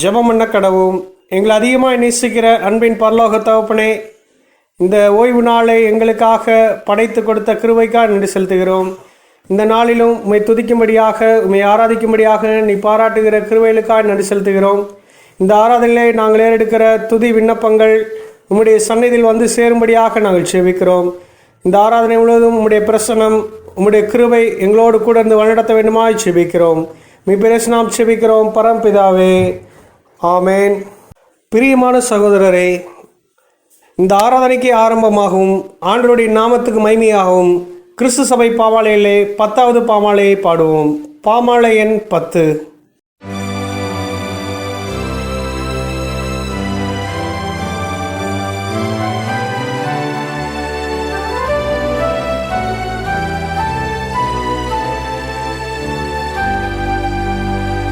ஜெபம் பண்ண கடவும். எங்களை அதிகமாக நேசிக்கிற அன்பின் பரலோக தகப்பனே, இந்த ஓய்வு நாளை எங்களுக்காக படைத்து கொடுத்த கிருபைக்காக நன்றி செலுத்துகிறோம். இந்த நாளிலும் உம்மை துதிக்கும்படியாக, உம்மை ஆராதிக்கும்படியாக நீ பாராட்டுகிற கிருபைகளுக்காக நன்றி செலுத்துகிறோம். இந்த ஆராதனையிலே நாங்கள் ஏறெடுக்கிற துதி விண்ணப்பங்கள் உம்முடைய சந்நிதியில் வந்து சேரும்படியாக நாங்கள் செபிக்கிறோம். இந்த ஆராதனை முழுவதும் உம்முடைய பிரசன்னம், உம்முடைய கிருபை எங்களோடு கூட இருந்து வழிநடத்த வேண்டுமாய் செபிக்கிறோம். மீ நாம் செபிக்கிறோம் பரம்பிதாவே, ஆமேன். பிரியமான சகோதரரே, இந்த ஆராதனைக்கு ஆரம்பமாகவும் ஆண்டவருடைய நாமத்துக்கு மகிமையாகவும் கிறிஸ்து சபை பாமாலையிலே 10வது பாமாலையை பாடுவோம். பாமாலை எண் 10.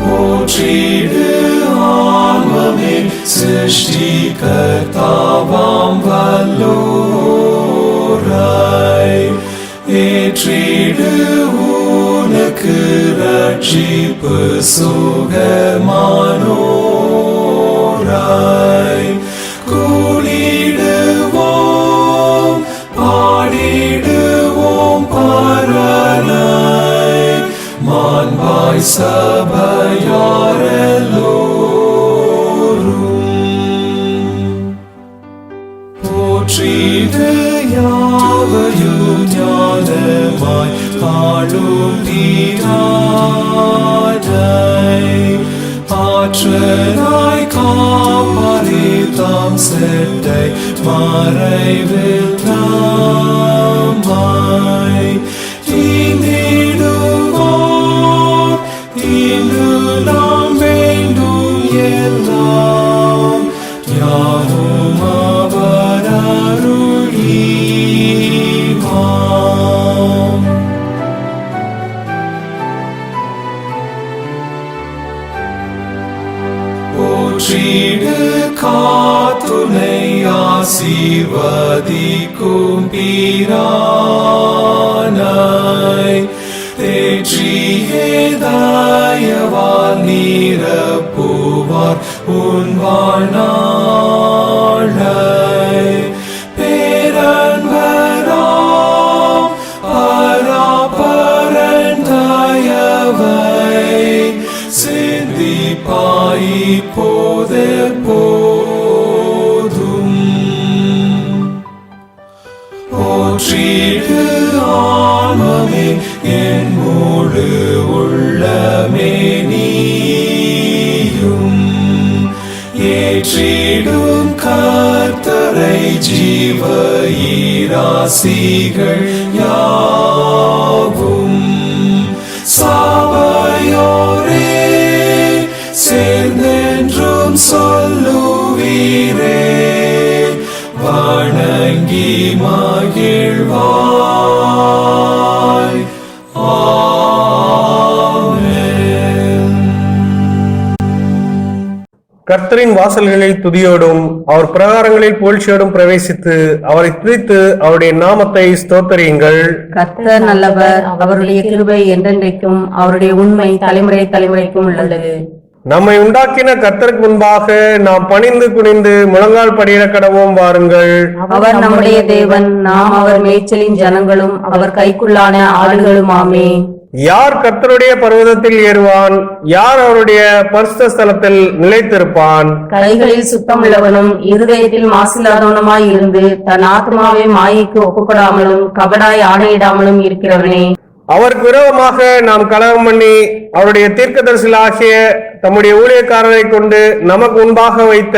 போற்றிடு ஆன்மமே சிருஷ்டிகர்த்தாவாம் வல்லோரை, ஏற்றிடு உனக்கு ரட்சிப்பு சுகமானோரை. கூடிடுவோம் பாடிடுவோம் பரனை, மாண்பாய் சபையாரெல்லோரும். போற்றிடு யாவையும் ஞானமாய் காணும் தீரானை, ஆற்றலாய் காப்பாரே தாம் செட்டை மறைவில் தாமாய். தீந்திடுவோம் இன்று நாம் வேண்டும் எல்லாம், யாவும் அவர் அருளினாம். போற்றிடு காத்துணை ஆசீர்வதிக்கும் பிரானை, தேற்றியே தயவால் நீரப்புவார் உன் வாழ்நாளை. பேரன்பராம் பராபரன் தயவை சிந்திப்பாய் இப்போதே போதும். போற்றிடு ஆன்மமே என் முழு உள்ளமே நீயும், ஏற்றிடும் கர்த்தரை ஜீவ ஈராசிகள் யாவும். சபையோரே சேர்ந்தென்றும் சொல்லுவீரே, வணங்கி மகிழ்வாய். ஆமென். கர்த்தரின் வாசல்களில் துதியோடும் அவர் பிரகாரங்களில் புகழ்ச்சியோடும் பிரவேசித்து அவரை துதித்து அவருடைய நாமத்தை ஸ்தோத்தரியுங்கள். கர்த்தர் நல்லவர், அவருடைய கிருபை என்றென்றைக்கும், அவருடைய உண்மை தலைமுறை தலைமுறைக்கும் உள்ளது. நம்மை உண்டாக்கின கர்த்தருக்கு முன்பாக நாம் பணிந்து குனிந்து முழங்கால் படியிட கடவோம், வாருங்கள். அவர் நம்முடைய தேவன், நாம் அவர் மேய்ச்சலின் ஜனங்களும் அவர் கைக்குள்ளான ஆடுகளுமாமே. யார் கர்த்தருடைய பர்வதத்தில் ஏறுவான்? யார் அவருடைய பரிசுத்த ஸ்தலத்தில் நிலைத்திருப்பான்? கைகளில் சுத்தமுள்ளவனும் இருதயத்தில் மாசில்லாதவனுமாய் இருந்து தன் ஆத்மாவை மாயைக்கு ஒப்புக்கொடாமலும் கபடாய் ஆணையிடாமலும் இருக்கிறவனே. அவருக்கு விரோதமாக நாம் கலகம் பண்ணி அவருடைய தீர்க்கதரிசிகளாகிய தம்முடைய ஊழியக்காரரை கொண்டு நமக்கு முன்பாக வைத்த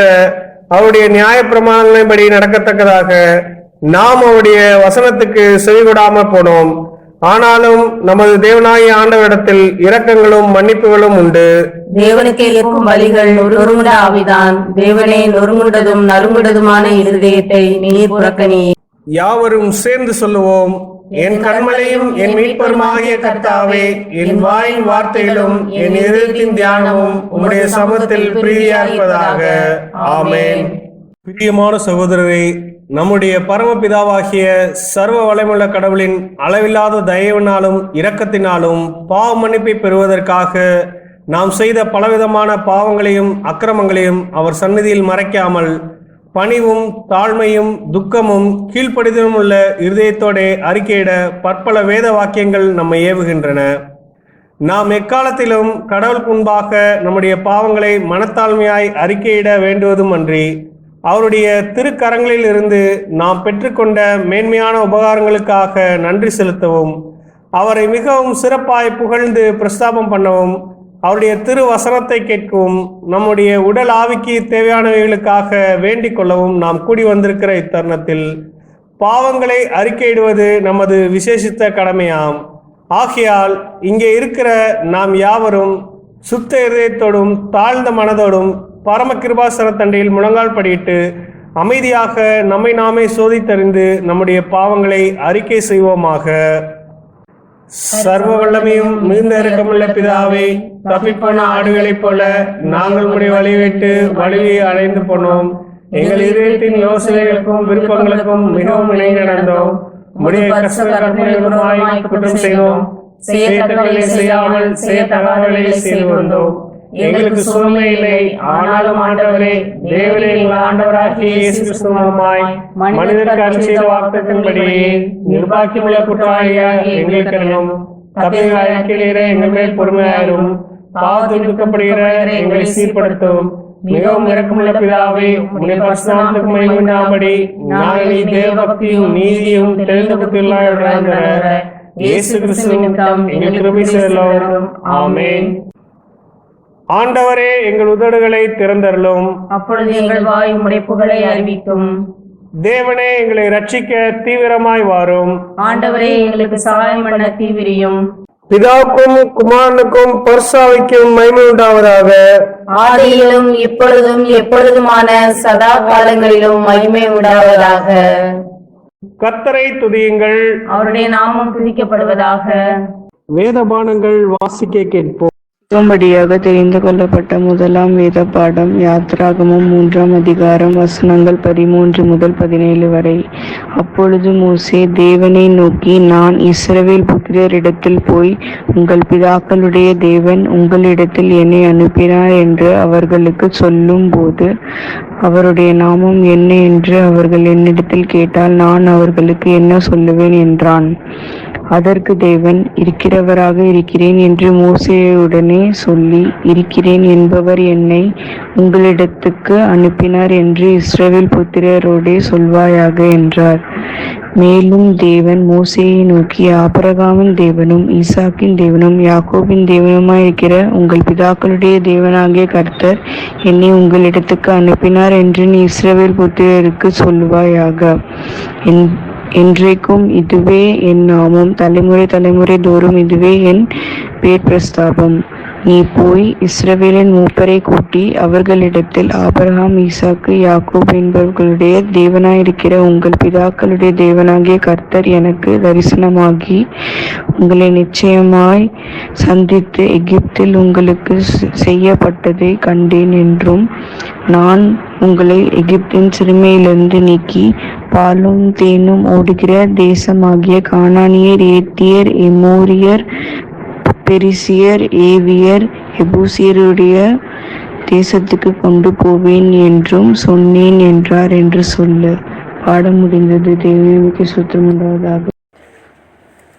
அவருடைய நியாய பிரமாணங்களின்படி நடக்கத்தக்கதாக நாம் அவருடைய வசனத்துக்கு செவிகொடாமல் போனோம். ஆனாலும் நமது தேவனாகிய ஆண்டவரிடத்தில் இரக்கங்களும் மன்னிப்புகளும் உண்டு. தேவனுக்கே ஏற்கும் பலிகள் நொறுங்குண்ட ஆவிதான். தேவனே, நொறுங்குண்டதும் நறுங்குண்டதுமான இருதயத்தை நீர் புறக்கணி. யாவரும் சேர்ந்து சொல்லுவோம். என் கண்மலையும் என் மீட்பருமாகிய கர்த்தாவே, என் வாயின் வார்த்தைகளும் என் இதயத்தின் தியானமும் உம்முடைய சமூகத்தில் பிரீதியாயிருப்பதாக. ஆமென். பிரியமான சகோதரரே, நம்முடைய பரமபிதாவாகிய சர்வ வளமுள்ள கடவுளின் அளவில்லாத தயவினாலும் இரக்கத்தினாலும் பாவ மன்னிப்பை பெறுவதற்காக நாம் செய்த பலவிதமான பாவங்களையும் அக்கிரமங்களையும் அவர் சந்நிதியில் மறைக்காமல் பணிவும் தாழ்மையும் துக்கமும் கீழ்ப்படிதலும் உள்ள இருதயத்தோட அறிக்கையிட பற்பல வேத வாக்கியங்கள் நம்மை ஏவுகின்றன. நாம் எக்காலத்திலும் கடவுளுக்கு முன்பாக நம்முடைய பாவங்களை மனத்தாழ்மையாய் அறிக்கையிட வேண்டுவதும் அன்றி, அவருடைய திருக்கரங்களில் இருந்து நாம் பெற்றுக்கொண்ட மேன்மையான உபகாரங்களுக்காக நன்றி செலுத்தவும், அவரை மிகவும் சிறப்பாய் புகழ்ந்து பிரஸ்தாபம் பண்ணவும், அவருடைய திரு வசனத்தை கேட்கவும், நம்முடைய உடல் ஆவிக்கு தேவையானவைகளுக்காக வேண்டிக் கொள்ளவும் நாம் கூடி வந்திருக்கிற இத்தருணத்தில் பாவங்களை அறிக்கையிடுவது நமது விசேஷித்த கடமையாம். ஆகையால் இங்கே இருக்கிற நாம் யாவரும் சுத்த இருதயத்தோடும் தாழ்ந்த மனதோடும் பரம கிருபாசன தண்டையில் முழங்கால் படியிட்டு அமைதியாக நம்மை நாமே சோதித்தறிந்து நம்முடைய பாவங்களை அறிக்கை செய்வோமாக. சர்வ வல்லமையும் மிகுந்த இரக்கமுள்ள பிதாவே, தப்பிப்போன ஆடுகளைப் போல நாங்கள் உடைய வழிவிட்டு வழியை அடைந்து போனோம். எங்கள் இதயத்தின் யோசனைகளுக்கும் விருப்பங்களுக்கும் மிகவும் இணைந்து நடந்தோம். உடைய கற்பனைகளுமாய் குற்றம் செய்தோம். செய்யத்தக்கவர்களை செய்யாமல் செய்யத்தகாதவர்களை செய்து வந்தோம். எங்களுக்கு சுகமே இல்லை. ஆனாலும் ஆண்டவரே, தேவனே, எங்கள் ஆண்டவராகிய இயேசு கிறிஸ்துவுமாய் மனிதருக்கு அருளிய வாக்குத்தத்தின்படியே நிர்பாக்கியமுள்ள குற்றவாளியாக எங்களுக்கென்னும் தப்பிக்கிறீரே எங்கள் மேல் பொறுமையாயிரும். பாவத்தில் துக்கப்படுகிற எங்களை சீர்படுத்தும். மிகவும் இரக்கமுள்ள பிதாவே, உடைய பரிசுத்தத்துக்கு மகிமை உண்டாகும்படி நாங்கள் தேவ பக்தியும் நீதியும் தெளிந்த புத்தியுள்ளவர்களாக இயேசு கிறிஸ்துவின் எங்கள் கிருபை செய்தருளும். ஆமென். ஆண்டவரே, எங்கள் உதடுகளை திறந்தருளும். அப்பொழுது எங்கள் வாய் உம்முடைய புகழை அறிவிக்கும். தேவனே, எங்களை ரட்சிக்க தீவிரமாய் வாரும். ஆண்டவரே, எங்களுக்கு சகாயம் பண்ண தீவிரியும். பிதாவுக்கும் குமாரனுக்கும் பரிசுத்தாவிக்கும் மகிமை உண்டாவதாக. ஆதியிலும் இப்பொழுதும் எப்பொழுதுமான சதா காலங்களிலும் மகிமை உண்டாவதாக. கர்த்தரை துதியுங்கள். அவருடைய நாமம் துதிக்கப்படுவதாக. வேதபானங்கள் வாசிக்க கேட்போம். படியாக தெரிந்து கொள்ளப்பட்ட முதலாம் வேத பாடம் யாத்ராகமம் 3ஆம் அதிகாரம் வசனங்கள் 13 முதல் 17 வரை. அப்பொழுது மோசே தேவனை நோக்கி, நான் இஸ்ரவேல் புத்திரரிடத்தில் போய் உங்கள் பிதாக்களுடைய தேவன் உங்களிடத்தில் என்னை அனுப்பினார் என்று அவர்களுக்கு சொல்லும் போது அவருடைய நாமம் என்ன என்று அவர்கள் என்னிடத்தில் கேட்டால் நான் அவர்களுக்கு என்ன சொல்லுவேன் என்றான். அதற்கு தேவன், இருக்கிறவராக இருக்கிறேன் என்று மோசேயுடனே சொல்லி, இருக்கிறேன் என்பவர் என்னை உங்களிடத்துக்கு அனுப்பினார் என்று இஸ்ரவேல் புத்திரரோடே சொல்வாயாக என்றார். மேலும் தேவன் மோசேயை நோக்கி, ஆபிரகாமின் தேவனும் ஈசாக்கின் தேவனும் யாக்கோபின் தேவனுமாயிருக்கிற உங்கள் பிதாக்களுடைய தேவனாகிய கர்த்தர் என்னை உங்களிடத்துக்கு அனுப்பினார் என்று நீ இஸ்ரவேல் புத்திரருக்கு சொல்வாயாக. என்றைக்கும் இதுவே என் நாமம், தலைமுறை தலைமுறை தோறும் இதுவே என் பேர் பிரஸ்தாபம். நீ போய் இஸ்ரவேலின் மூப்பரை கூட்டி அவர்களிடத்தில், ஆபிரகாம், ஈசாக்கு, யாக்கோப் என்பவர்களுடைய தேவனாயிருக்கிற உங்கள் பிதாக்களுடைய தேவனாகிய கர்த்தர் எனக்கு தரிசனமாகி உங்களை நிச்சயமாய் சந்தித்து எகிப்தில் உங்களுக்கு செய்யப்பட்டதை கண்டேன் என்றும், நான் உங்களை எகிப்தின் சிறுமையிலிருந்து நீக்கி பாலும் தேனும் ஓடுகிற தேசமாகிய கானானியர், ஏத்தியர், எமோரியர், பெரிசியர், ஏவியர், எபூசியருடைய தேசத்துக்கு கொண்டு போவேன் என்றும் சொன்னேன் என்றார் என்று சொல்லு. பாடம் முடிந்தது. தேவனுக்கு சுத்தம் உண்டாவதாக.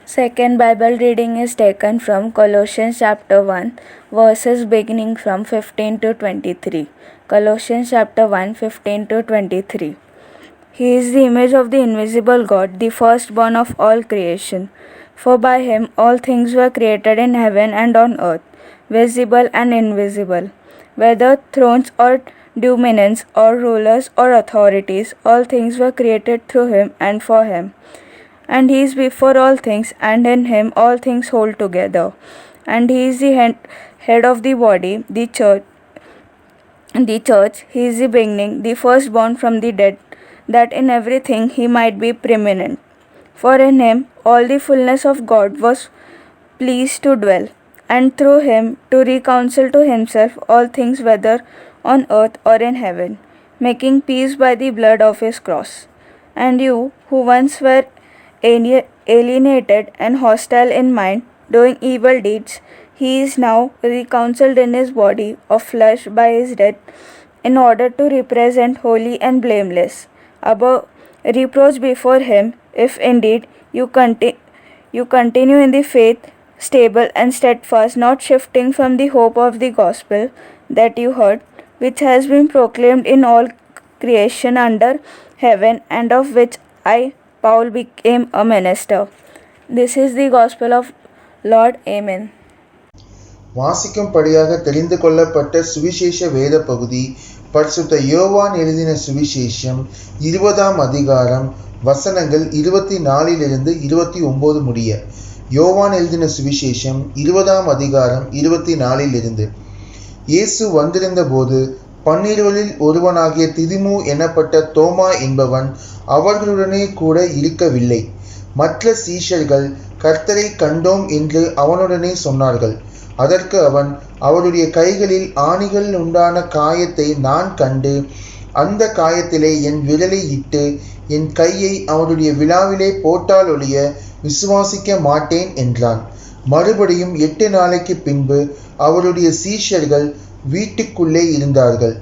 Second Bible reading is taken from Colossians chapter 1, verses beginning from 15 to 23. Colossians chapter 1, 15 to 23. He is the image of the invisible God, the firstborn of all creation. For by him all things were created in heaven and on earth, visible and invisible, whether thrones or dominions or rulers or authorities, all things were created through him and for him. And he is before all things, and in him all things hold together. And he is the head of the body, the church. He is the beginning, the firstborn from the dead, that in everything he might be preeminent. For in him all the fullness of God was pleased to dwell, and through him to reconcile to himself all things, whether on earth or in heaven, making peace by the blood of his cross. And you, who once were alienated and hostile in mind, doing evil deeds, he is now reconciled in his body of flesh by his death, in order to represent holy and blameless, above reproach before him, if indeed you continue in the faith, stable and steadfast, not shifting from the hope of the gospel that you heard, which has been proclaimed in all creation under heaven, and of which I, Paul, became a minister. This is the gospel of Lord. Amen. வாசிக்கும்படியாக தெரிந்து கொள்ளப்பட்ட சுவிசேஷ வேத பகுதி பரிசுத்த யோவான் எழுதின சுவிசேஷம் 20ஆம் அதிகாரம் வசனங்கள் 24 29 முடிய. யோவான் எழுதின சுவிசேஷம் 20ஆம் அதிகாரம் 24. இயேசு வந்திருந்த போது 12 ஒருவனாகிய திதிமு எனப்பட்ட தோமா என்பவன் அவர்களுடனே கூட இருக்கவில்லை. மற்ற சீஷர்கள் கர்த்தரை கண்டோம் என்று அவனுடனே சொன்னார்கள். அதற்கு அவன், அவருடைய கைகளில் ஆணிகள் உண்டான காயத்தை நான் கண்டு, அந்த காயத்திலே என் விரலை இட்டு என் கையை அவருடைய விழாவிலே போட்டால் ஒழிய விசுவாசிக்க மாட்டேன் என்றான். மறுபடியும் 8 நாளைக்கு பின்பு அவருடைய சீஷர்கள் வீட்டுக்குள்ளே இருந்தார்கள்.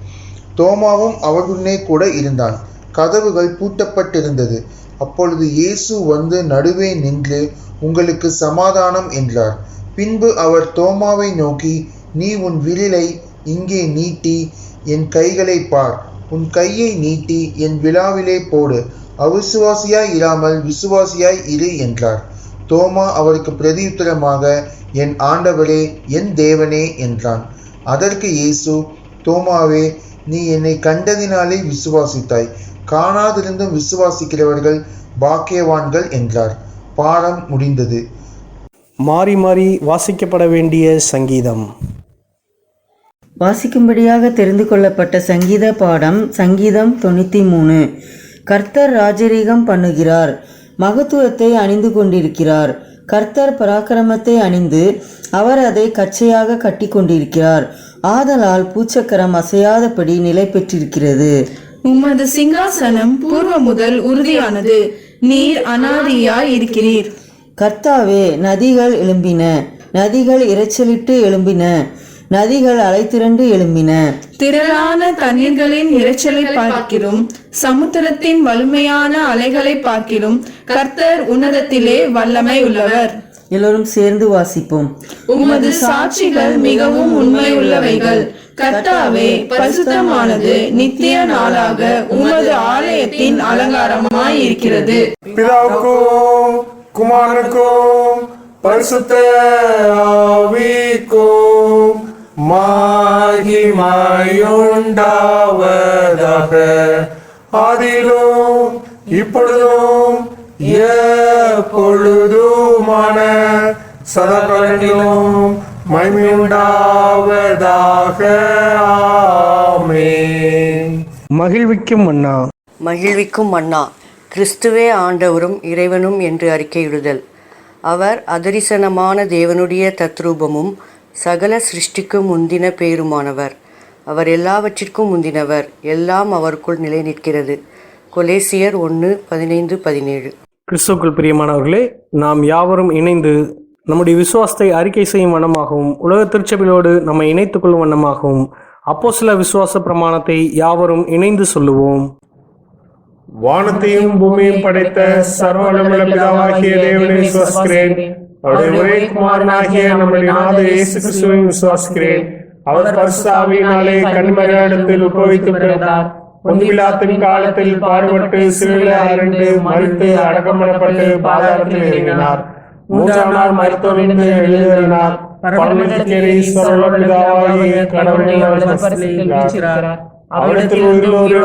தோமாவும் அவர்களுடனே கூட இருந்தான். கதவுகள் பூட்டப்பட்டிருந்தது. அப்பொழுது இயேசு வந்து நடுவே நின்று, உங்களுக்கு சமாதானம் என்றார். பின்பு அவர் தோமாவை நோக்கி, நீ உன் விரலை இங்கே நீட்டி என் கைகளை பார், உன் கையை நீட்டி என் விழாவிலே போடு, அவிசுவாசியாய் இராமல் விசுவாசியாய் இரு என்றார். தோமா அவருக்கு பிரதியுத்தரமாக, என் ஆண்டவரே, என் தேவனே என்றான். அதற்கு இயேசு, தோமாவே, நீ என்னை கண்டதினாலே விசுவாசித்தாய், காணாதிருந்தும் விசுவாசிக்கிறவர்கள் பாக்கியவான்கள் என்றார். பாடம் முடிந்தது. மாறி மாறி வாசிக்கப்பட வேண்டிய சங்கீதம். வாசிக்கும்படியாக தெரிந்து கொள்ளப்பட்ட சங்கீத பாடம் சங்கீதம் 93. கர்த்தர் ராஜரீகம் பண்ணுகிறார், மகத்துவத்தை அணிந்து கொண்டிருக்கிறார். கர்த்தர் பராக்கிரமத்தை அணிந்து அவர் அதை கச்சையாக கட்டி கொண்டிருக்கிறார். ஆதலால் பூச்சக்கரம் அசையாதபடி நிலை பெற்றிருக்கிறது. உமது சிங்காசனம் பூர்வ முதல் உறுதியானது, நீர் அனாதியாய் இருக்கிறீர். கர்த்தாவே, நதிகள் எழும்பின, நதிகள் இரைச்சலிட்டு எழும்பின, நதிகள் அலைத்திரண்டு எழும்பின. திரளான தண்ணீர்களின் இரைச்சலை பார்க்கிலும் சமுத்திரத்தின் வலிமையான அலைகளை பார்க்கிலும் கர்த்தர் உன்னதத்திலே வல்லமை உள்ளவர். எல்லோரும் சேர்ந்து வாசிப்போம். உமது சாட்சிகள் மிகவும் உண்மை உள்ளவைகள். கர்த்தாவே, பரிசுத்தமானது நித்திய நாளாக உமது ஆலயத்தின் அலங்காரமாய் இருக்கிறது. பிதாவுக்கும் குமாரனுக்கும் பரிசுத்த ஆவிக்கும் மகிமையுண்டாவதாக. ஆதியிலும் இப்பொழுதும் எப்பொழுதுமான சதாகாலங்களிலும் மகிமையுண்டாவதாக. ஆமென். மகிழ்விக்கும் மன்னா. மகிழ்விக்கும் மன்னா, கிறிஸ்துவே ஆண்டவரும் இறைவனும் என்று அறிக்கையிடுதல். அவர் அதரிசனமான தேவனுடைய தத்ரூபமும் சகல சிருஷ்டிக்கும் முந்தின பேருமானவர். அவர் எல்லாவற்றிற்கும் முந்தினவர். எல்லாம் அவருக்குள் நிலை நிற்கிறது. கொலேசியர் 1:15-17. கிறிஸ்துவுக்குள் பிரியமானவர்களே, நாம் யாவரும் இணைந்து நம்முடைய விசுவாசத்தை அறிக்கை செய்யும் வண்ணமாகவும் உலக திருச்சபையோடு நம்மை இணைத்துக் கொள்ளும் வண்ணமாகவும் அப்போஸ்தல விசுவாச பிரமாணத்தை யாவரும் இணைந்து சொல்லுவோம். வானத்தையும் பூமியையும் படைத்த சர்வவல்லமையுள்ள பிதாவாகிய தேவனை விசுவாசிக்கிறேன். அவருடைய ஒரே குமாரனாகிய நம்முடைய நாதர் இயேசு கிறிஸ்துவை விசுவாசிக்கிறேன். அவர் பரிசுத்த ஆவியினாலே கன்னிமரியாளிடத்தில் உட்பவித்து பிறந்தார். பொந்து பிலாத்தின் காலத்தில் பாடுபட்டு சிலுவையில் அறைந்து மரித்து அடக்கம் பண்ணப்பட்டு பாதாளத்தில் இறங்கினார். 3ஆம் நாள் மரித்தோரிலிருந்து எழுந்திருந்தார். பரலோகத்திற்கேறி சர்வவல்ல பிதாவாகிய கடவுளை வலதுபுறத்தில் வீற்றிருக்கிறார். அவரிடத்தில் உயிரோடு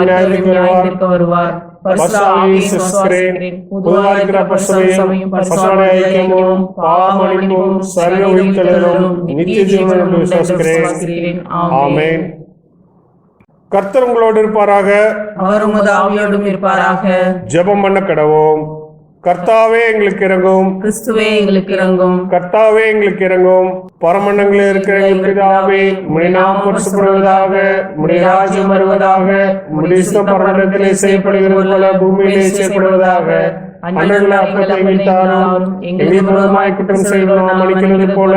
நியாயத்திற்கு வருவார். பரிசுத்த ஆவியை விசுவாசிக்கிறேன். பொதுவாக இருக்கிற பரிசுத்தமும் பரிசுத்த ஐக்கியமும் பாவமன்னிப்பும் சரீர உயிர்த்தெழுதலும் நித்திய ஜீவனும் விசுவாசிக்கிறேன். ஆமென். கர்த்தர் உங்களோடு இருப்பாராக. அவர் உமது ஆவியோடும் இருப்பாராக. ஜெபம் பண்ண கடவோம். கர்த்தாவே எங்களுக்கு இறங்கும். கிறிஸ்துவே எங்களுக்கு இறங்கும். கர்த்தாவே எங்களுக்கு இறங்கும். பரமண்டங்களில் இருக்கிற எங்கள் பிதாவே, உம்முடைய நாமம் பரிசுத்தப்படுவதாக, உம்முடைய ராஜ்யம் வருவதாக, உம்முடைய இஷ்டம் பரமண்டலத்திலே செய்யப்படுகிறது போல பூமியிலே செய்யப்படுவதாக. அன்றல்ல அப்பத்தை வைத்தாரும் எங்களுக்கு விரோதமாய் குற்றம் செய்வோம் நாம் மன்னிக்கிறது போல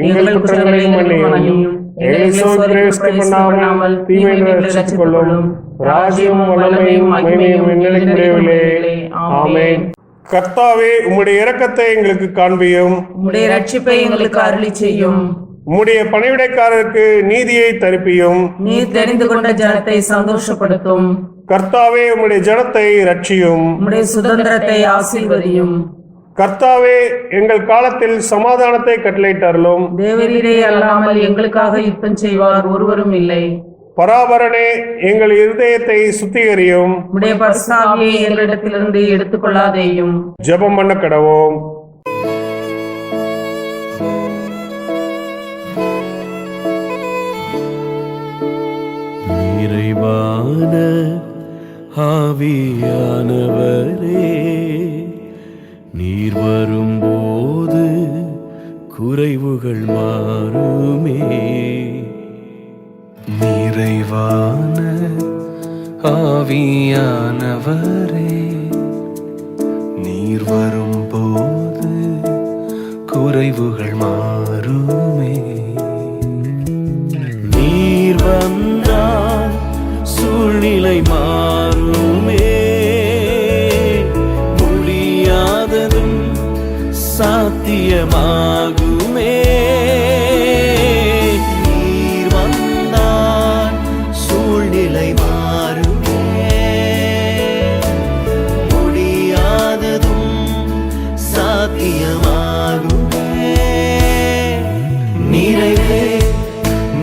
எங்கள் குற்றங்களையும் மன்னியும். எங்களை சோதனைக்கு பண்ணாமல் தீமையிலிருந்து ரட்சித்துக் கொள்ளும். ராஜ்யம் வல்லமையும் மகிமையும் எங்களுக்கு உடையவர்களே. ஆமென். கர்த்தாவே, உம்முடைய இரக்கத்தை எங்களுக்கு காண்பியும். உம்முடைய ரட்சிப்பை எங்களுக்கு அருளி செய்யும். உம்முடைய பணிவிடைக்காரருக்கு நீதியை தரிப்பியும். நீர் தெரிந்து கொண்ட ஜனத்தை சந்தோஷப்படுத்தும். கர்த்தாவே, உம்முடைய ஜனத்தை ரட்சியும். உம்முடைய சுதந்திரத்தை ஆசீர்வதியும். கர்த்தாவே, எங்கள் காலத்தில் சமாதானத்தை கட்டளையிட்டருளும். தேவரீரே அல்லாமல் எங்களுக்காக யுத்தம் செய்வார் ஒருவரும் இல்லை. பராபரனே, எங்கள் இருதயத்தை சுத்திகரியும். உம்முடைய பரிசுத்தாவியை எங்களிடத்திலிருந்து எடுத்துக்கொள்ளாதேயும். ஜெபம் பண்ண கடவோம். நிறைவான ஆவியானவரே, நீர் வரும்போது குறைவுகள் மாறுமே. நிறைவான ஆவியானவரே, நீர் வரும்போது குறைவுகள் மாறுமே. நீர் வந்தால் சூழ்நிலை மாறுமே. முடியாததும் சாத்தியமாகுமே. நீர் வந்தால் சூழ்நிலை மாறுமே. முடியாததும் சாத்தியமாகுமே. நிறைவே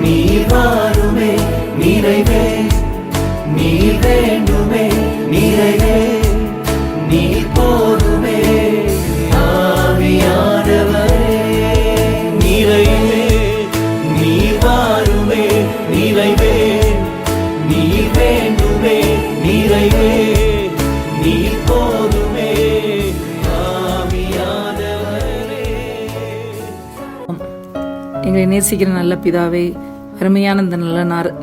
நீர் வாருமே. நிறைவே நீர் வேண்டுமே. நிறைவே நீர் போதுமே. ஆவியானவரே, நிறைவே நீர் வாருமே. நிறைவே நீர் வேண்டுமே. நிறைவே நீர் போதுமே. ஆவியானவரே. எங்களை நேசிக்கிற நல்ல பிதாவே, அருமையான இந்த நல்ல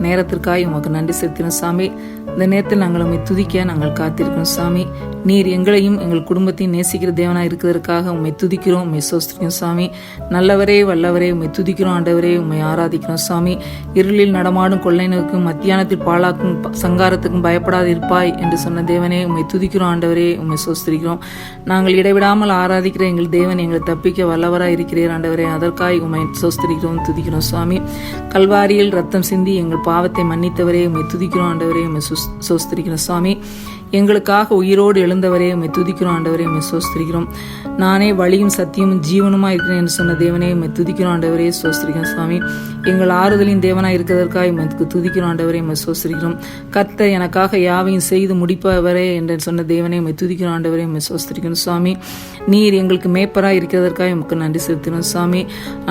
நேரத்திற்காக உமக்கு நன்றி செலுத்தினோம் சாமி. இந்த நேரத்தில் நாங்கள் உண்மை துதிக்க நாங்கள் காத்திருக்கிறோம் சாமி. நீர் எங்களையும் எங்கள் குடும்பத்தையும் நேசிக்கிற தேவனாக இருக்கிறதற்காக உண்மை துதிக்கிறோம், உண்மை சோஸ்திரிக்கிறோம் சாமி. நல்லவரே வல்லவரே, உண்மை துதிக்கிறோம் ஆண்டவரே, உண்மை ஆராதிக்கிறோம் சாமி. இருளில் நடமாடும் கொள்ளையினருக்கும் மத்தியானத்தில் பாழாக்கும் சங்காரத்துக்கும் பயப்படாது இருப்பாய் என்று சொன்ன தேவனே, உண்மை துதிக்கிறோம் ஆண்டவரே, உண்மை சோஸ்திரிக்கிறோம். நாங்கள் இடைவிடாமல் ஆராதிக்கிற எங்கள் தேவன் எங்களை தப்பிக்க வல்லவராக இருக்கிறீர் ஆண்டவரே. அதற்காக உண்மை சோஸ்திரிக்கிறோம், துதிக்கிறோம் சுவாமி. கல்வாரியில் ரத்தம் சிந்தி எங்கள் பாவத்தை மன்னித்தவரே, உண்மை துதிக்கிறோம் ஆண்டவரே, உண்மை சோஸ்திரிக்கிறோம் சுவாமி. எங்களுக்காக உயிரோடு எழுந்தவரே, உம்மை துதிக்கிறோம் ஆண்டவரே, உம்மை சோஸ்திரிக்கிறோம். நானே வழியும் சத்தியமும் ஜீவனுமாய் இருக்கிறேன் என்று சொன்ன தேவனே, உம்மை துதிக்கிறோம் ஆண்டவரே, சோஸ்திரிக்கிறோம் சுவாமி. எங்கள் ஆறுதலின் தேவனாய் இருக்கிறதற்காக உமக்கு துதிக்கிறோம் ஆண்டவரே, உம்மை சோஸ்திரிக்கிறோம். கர்த்தர் எனக்காக யாவையும் செய்து முடிப்பவரே என்று சொன்ன தேவனே, உம்மை துதிக்கிறோம் ஆண்டவரே, உம்மை சோஸ்திரிக்கிறோம் சுவாமி. நீர் எங்களுக்கு மேய்ப்பராய் இருக்கிறதற்காக உமக்கு நன்றி செலுத்தினோம் சுவாமி.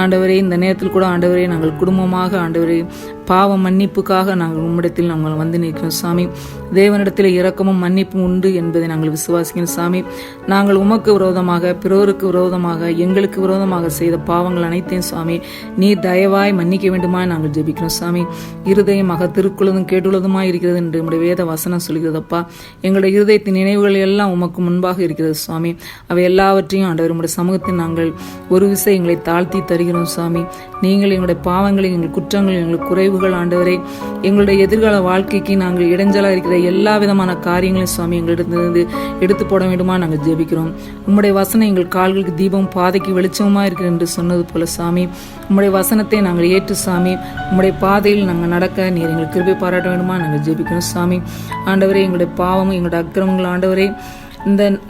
ஆண்டவரே, இந்த நேரத்தில் கூட ஆண்டவரே, நாங்கள் குடும்பமாக ஆண்டவரே பாவ மன்னிப்புக்காக நாங்கள் உம்மிடத்தில் நாங்கள் வந்து நிற்கிறோம் சாமி. தேவனிடத்தில் இரக்கமும் மன்னிப்பும் உண்டு என்பதை நாங்கள் விசுவாசிக்கிறோம் சாமி. நாங்கள் உமக்கு விரோதமாக, பிறருக்கு விரோதமாக, எங்களுக்கு விரோதமாக செய்த பாவங்கள் அனைத்தையும் சுவாமி நீர் தயவாய் மன்னிக்க வேண்டுமா நாங்கள் ஜெபிக்கிறோம் சாமி. இருதயமாக திருக்குள்ளதும் கேட்டுள்ளதுமாய் இருக்கிறது என்று நம்முடைய வேத வசனம் சொல்கிறதப்பா. எங்களுடைய இருதயத்தின் நினைவுகள் எல்லாம் உமக்கு முன்பாக இருக்கிறது சுவாமி. அவை எல்லாவற்றையும் ஆண்டவர் உம்முடைய சமூகத்தில் நாங்கள் ஒரு விசை எங்களை தாழ்த்தி தருகிறோம் சுவாமி. நீங்கள் எங்களுடைய பாவங்களை, எங்கள் குற்றங்கள், எங்கள் குறைவுகள் ஆண்டவரே, எங்களுடைய எதிர்கால வாழ்க்கைக்கு நாங்கள் இடைஞ்சலாக இருக்கிற எல்லா விதமான காரியங்களையும் சுவாமி எங்களிடத்திலிருந்து எடுத்து போட வேண்டுமா நாங்கள் ஜெபிக்கிறோம். உம்முடைய வசனம் எங்கள் கால்களுக்கு தீபம், பாதைக்கு வெளிச்சமா இருக்கிறது என்று சொன்னது போல சாமி, உம்முடைய வசனத்தை நாங்கள் ஏற்று சாமி உம்முடைய பாதையில் நாங்கள் நடக்க நீர் எங்களுக்கு கிருபை பாராட்ட வேண்டுமா நாங்கள் ஜெபிக்கிறோம் சாமி. ஆண்டவரே, எங்களுடைய பாவமும் எங்களுடைய அக்கிரமங்கள் ஆண்டவரே,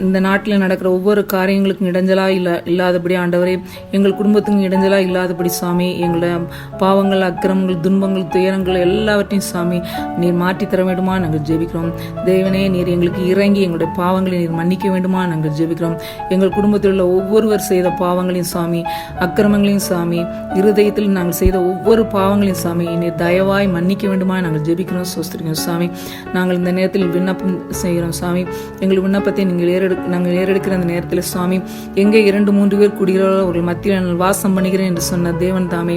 இந்த நாட்டில் நடக்கிற ஒவ்வொரு காரியங்களுக்கும் இடைஞ்சலாக இல்லாதபடி ஆண்டவரே, எங்கள் குடும்பத்துக்கும் இடைஞ்சலாக இல்லாதபடி சாமி, எங்களுடைய பாவங்கள், அக்கிரமங்கள், துன்பங்கள், துயரங்கள் எல்லாவற்றையும் சாமி நீர் மாற்றி தர வேண்டுமா நாங்கள் ஜெபிக்கிறோம். தேவனே, நீர் எங்களுக்கு இறங்கி எங்களுடைய பாவங்களை நீர் மன்னிக்க வேண்டுமா நாங்கள் ஜெபிக்கிறோம். எங்கள் குடும்பத்தில் உள்ள ஒவ்வொருவர் செய்த பாவங்களையும் சாமி, அக்கிரமங்களையும் சாமி, இருதயத்தில் நாங்கள் செய்த ஒவ்வொரு பாவங்களையும் சாமி நீர் தயவாய் மன்னிக்க வேண்டுமா நாங்கள் ஜெபிக்கிறோம், சோஸ்திரிக்கிறோம் சாமி. நாங்கள் இந்த நேரத்தில் விண்ணப்பம் செய்கிறோம் சாமி. எங்கள் விண்ணப்பத்தை ஜெபத்தை நாங்கள் ஏறெடுக்கிற அந்த நேரத்தில் சுவாமி, எங்கே 2-3 பேர் கூடுகிறாரோ அவர்கள் மத்தியில் நான் வாசம் பண்ணுகிறேன் என்று சொன்ன தேவன் தாமே,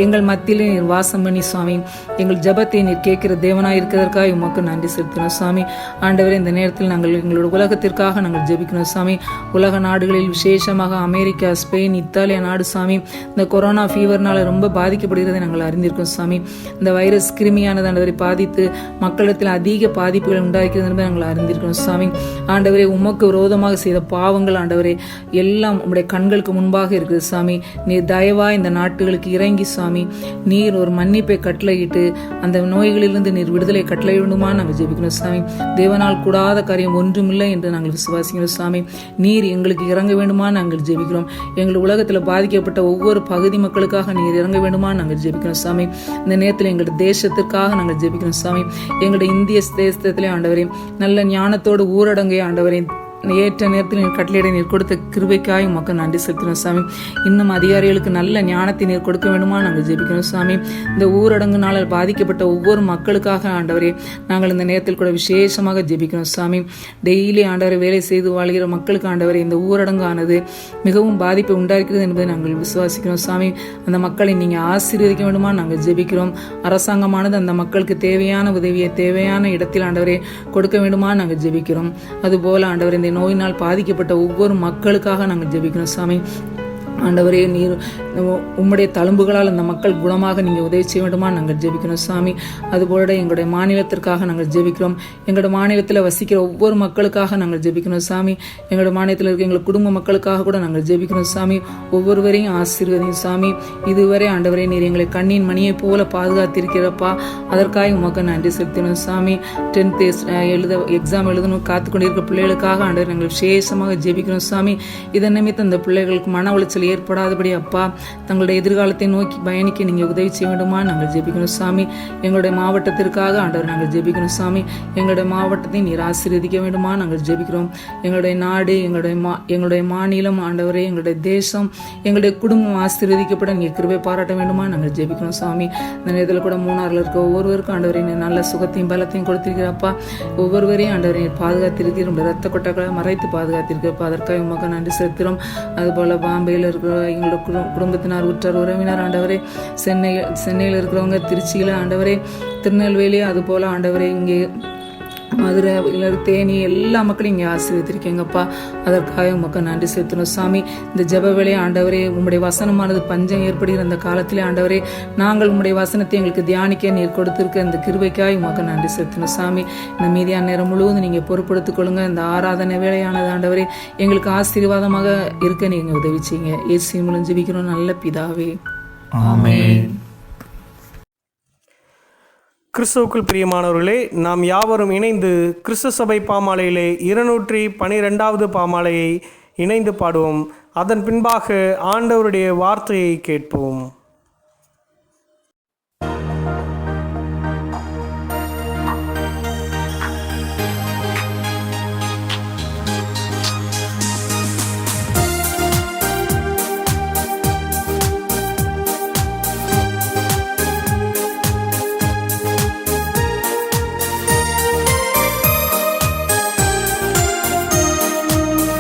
எங்கள் மத்தியிலே நீர் வாசம் பண்ணி சுவாமி, எங்கள் ஜெபத்தை நீர் கேட்கிற தேவனாக இருக்கிறதற்காக உமக்கு நன்றி செலுத்தினோம் சுவாமி. ஆண்டவரே, இந்த நேரத்தில் நாங்கள் எங்களோட உலகத்திற்காக நாங்கள் ஜெபிக்கணும் சுவாமி. உலக நாடுகளில் விசேஷமாக அமெரிக்கா, ஸ்பெயின், இத்தாலியா நாடு சுவாமி, இந்த கொரோனா ஃபீவர்னால ரொம்ப பாதிக்கப்படுகிறதை நாங்கள் அறிந்திருக்கோம் சுவாமி. இந்த வைரஸ் கிருமியானது ஆண்டவரை பாதித்து மக்களிடத்தில் அதிக பாதிப்புகள் உண்டாக்கிறது என்பதை நாங்கள் அறிந்திருக்கோம் சுவாமி. ஆண்டவரே, உமக்கு விரோதமாக செய்த பாவங்கள் ஆண்டவரே எல்லாம் உம்முடைய கண்களுக்கு முன்பாக இருக்குது சுவாமி. நீர் தயவா இந்த நாட்டுகளுக்கு இறங்கி சுவாமி, நீர் ஒரு மன்னிப்பை கட்டளையிட்டு அந்த நோய்களிலிருந்து நீர் விடுதலை கட்டளை வேண்டுமா நாங்கள் ஜெபிக்கணும் சுவாமி. தேவனால் கூடாத காரியம் ஒன்றுமில்லை என்று நாங்கள் விசுவாசிக்கிறோம் சுவாமி. நீர் எங்களுக்கு இறங்க வேண்டுமா நாங்கள் ஜெபிக்கிறோம். எங்கள் உலகத்தில் பாதிக்கப்பட்ட ஒவ்வொரு பகுதி மக்களுக்காக நீர் இறங்க வேண்டுமா நாங்கள் ஜெபிக்கிறோம் சுவாமி. இந்த நேரத்தில் எங்களுடைய தேசத்திற்காக நாங்கள் ஜெபிக்கிறோம் சுவாமி. எங்களுடைய இந்திய தேசத்திலே ஆண்டவரே நல்ல ஞானத்தோடு ஊரடங்கை ஆண்டவரே ஏற்ற நேரத்தில் நீர் கட்டளையிட நீர் கொடுத்த கிருபைக்காய் உமக்கு நன்றி செலுத்தினோம் சாமி. இன்னும் அதிகாரிகளுக்கு நல்ல ஞானத்தை நீர் கொடுக்க வேண்டுமா நாங்கள் ஜெபிக்கிறோம் சாமி. இந்த ஊரடங்குனால பாதிக்கப்பட்ட ஒவ்வொரு மக்களுக்காக ஆண்டவரே நாங்கள் இந்த நேரத்தில் கூட விசேஷமாக ஜெபிக்கிறோம் சாமி. டெய்லி ஆண்டவரை வேலை செய்து வாழ்கிற மக்களுக்கு ஆண்டவரை இந்த ஊரடங்கு ஆனது மிகவும் பாதிப்பை உண்டாக்கிறது என்பதை நாங்கள் விசுவாசிக்கிறோம் சாமி. அந்த மக்களை நீங்கள் ஆசீர்வதிக்க வேண்டுமா நாங்கள் ஜெபிக்கிறோம். அரசாங்கமானது அந்த மக்களுக்கு தேவையான உதவியை தேவையான இடத்தில் ஆண்டவரை கொடுக்க வேண்டுமா நாங்கள் ஜெபிக்கிறோம். அதுபோல ஆண்டவரை இந்த நோயினால் பாதிக்கப்பட்ட ஒவ்வொரு மக்களுக்காக நாங்கள் ஜெபிக்கிறோம் சாமி. ஆண்டவரே, நீர் உம்முடைய தழும்புகளால் அந்த மக்கள் குணமாக நீங்கள் உதவி செய்ய வேண்டுமா நாங்கள் ஜெபிக்கிறோம் சாமி. அதுபோல எங்களுடைய மாநிலத்திற்காக நாங்கள் ஜெபிக்கிறோம். எங்களுடைய மாநிலத்தில் வசிக்கிற ஒவ்வொரு மக்களுக்காக நாங்கள் ஜெபிக்கிறோம் சாமி. எங்களுடைய மாநிலத்தில் இருக்க எங்கள் குடும்ப மக்களுக்காக கூட நாங்கள் ஜெபிக்கிறோம் சாமி. ஒவ்வொருவரையும் ஆசீர்வதியும் சாமி. இதுவரை ஆண்டவரே நீர் எங்களை கண்ணின் மணியை போல பாதுகாத்திருக்கிறப்பா, அதற்காக உமக்கு நன்றி செலுத்தினோம் சாமி. 10th எக்ஸாம் எழுதணும் காத்து கொண்டிருக்கிற பிள்ளைகளுக்காக ஆண்டவர் நாங்கள் விசேஷமாக ஜெபிக்கிறோம் சாமி. இதன் நிமித்தம் அந்த பிள்ளைகளுக்கு மன உளைச்சல் ஏற்படாதபடி அப்பா தங்களுடைய எதிர்காலத்தை நோக்கி பயணிக்க நீங்கள் உதவி செய்ய வேண்டுமா நாங்கள் ஜெபிக்கணும் சாமி. எங்களுடைய மாவட்டத்திற்காக ஆண்டவர் நாங்கள் ஜெபிக்கணும் சாமி. எங்களுடைய மாவட்டத்தை நீர் ஆசீர்வதிக்க வேண்டுமா நாங்கள் ஜெபிக்கிறோம். எங்களுடைய நாடு, எங்களுடைய மாநிலம் ஆண்டவரே, எங்களுடைய தேசம், எங்களுடைய குடும்பம் ஆசீர்வதிக்கப்பட நீங்கள் கிருபை பாராட்ட வேண்டுமா நாங்கள் ஜெபிக்கிறோம் சாமி. இந்த நேரத்தில் கூட மூணாறுல இருக்க ஒவ்வொருவருக்கும் ஆண்டவரை நீர் நல்ல சுகத்தையும் பலத்தையும் கொடுத்திருக்கிறப்பா. ஒவ்வொருவரையும் ஆண்டவரை நீர் பாதுகாத்திருக்கிற ரத்த கொட்டக்களை மறைத்து பாதுகாத்திருக்கிறப்பா, அதற்காக உமக்கு நன்றி செலுத்துகிறோம். அதுபோல பாம்பேயில் எங்களோட குடும்பத்தினார், உற்றார், உறவினர் ஆண்டவரே, சென்னையில் இருக்கிறவங்க, திருச்சியில் ஆண்டவரே, திருநெல்வேலி, அதுபோல் ஆண்டவரே இங்கே மதுரை, தேனி, எல்லா மக்களையும் இங்கே ஆசீர்வதித்திருக்கீங்கப்பா, அதற்காக உமக்கு நன்றி செலுத்தணும் சாமி. இந்த ஜெப வேளையை ஆண்டவரே உம்முடைய வசனமானது பஞ்சம் ஏற்படுகிற அந்த காலத்திலே ஆண்டவரே நாங்கள் உம்முடைய வசனத்தை எங்களுக்கு தியானிக்க நீர் கொடுத்திருக்க இந்த கிருபைக்காய் உமக்கு நன்றி செலுத்தணும் சாமி. இந்த மீதியான நேரம் முழுவதும் நீங்கள் பொறுப்படுத்திக் கொள்ளுங்க. இந்த ஆராதனை வேளையானது ஆண்டவரே எங்களுக்கு ஆசீர்வாதமாக இருக்க நீங்கள் உதவி செய்யுங்க. இயேசு மூலம் ஜெபிக்கிறோம் நல்ல பிதாவே, ஆமென். கிறிஸ்துவுக்குள் பிரியமானவர்களே, நாம் யாவரும் இணைந்து கிறிஸ்து சபை பாமாலையிலே 212வது பாமாலையை இணைந்து பாடுவோம். அதன் பின்பாக ஆண்டவருடைய வார்த்தையை கேட்போம்.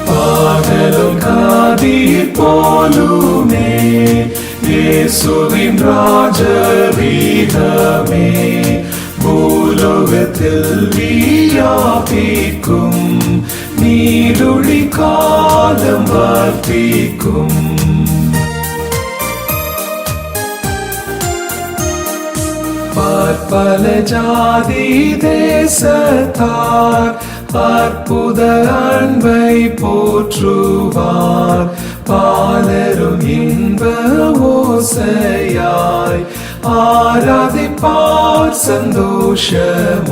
பகலும் காதீர் போலுமே இயேசுவின் ராஜரீகமே பூலோகத்தில் வியாபிக்கும் நீடுழி காலம் வர்த்திக்கும். பற்பல ஜாதி தேசத்தார் அற்புத அன்பை போற்றுவார். பாலரும் இன்ப ஓசையாய் ஆராதிப்பார் சந்தோஷமாய்.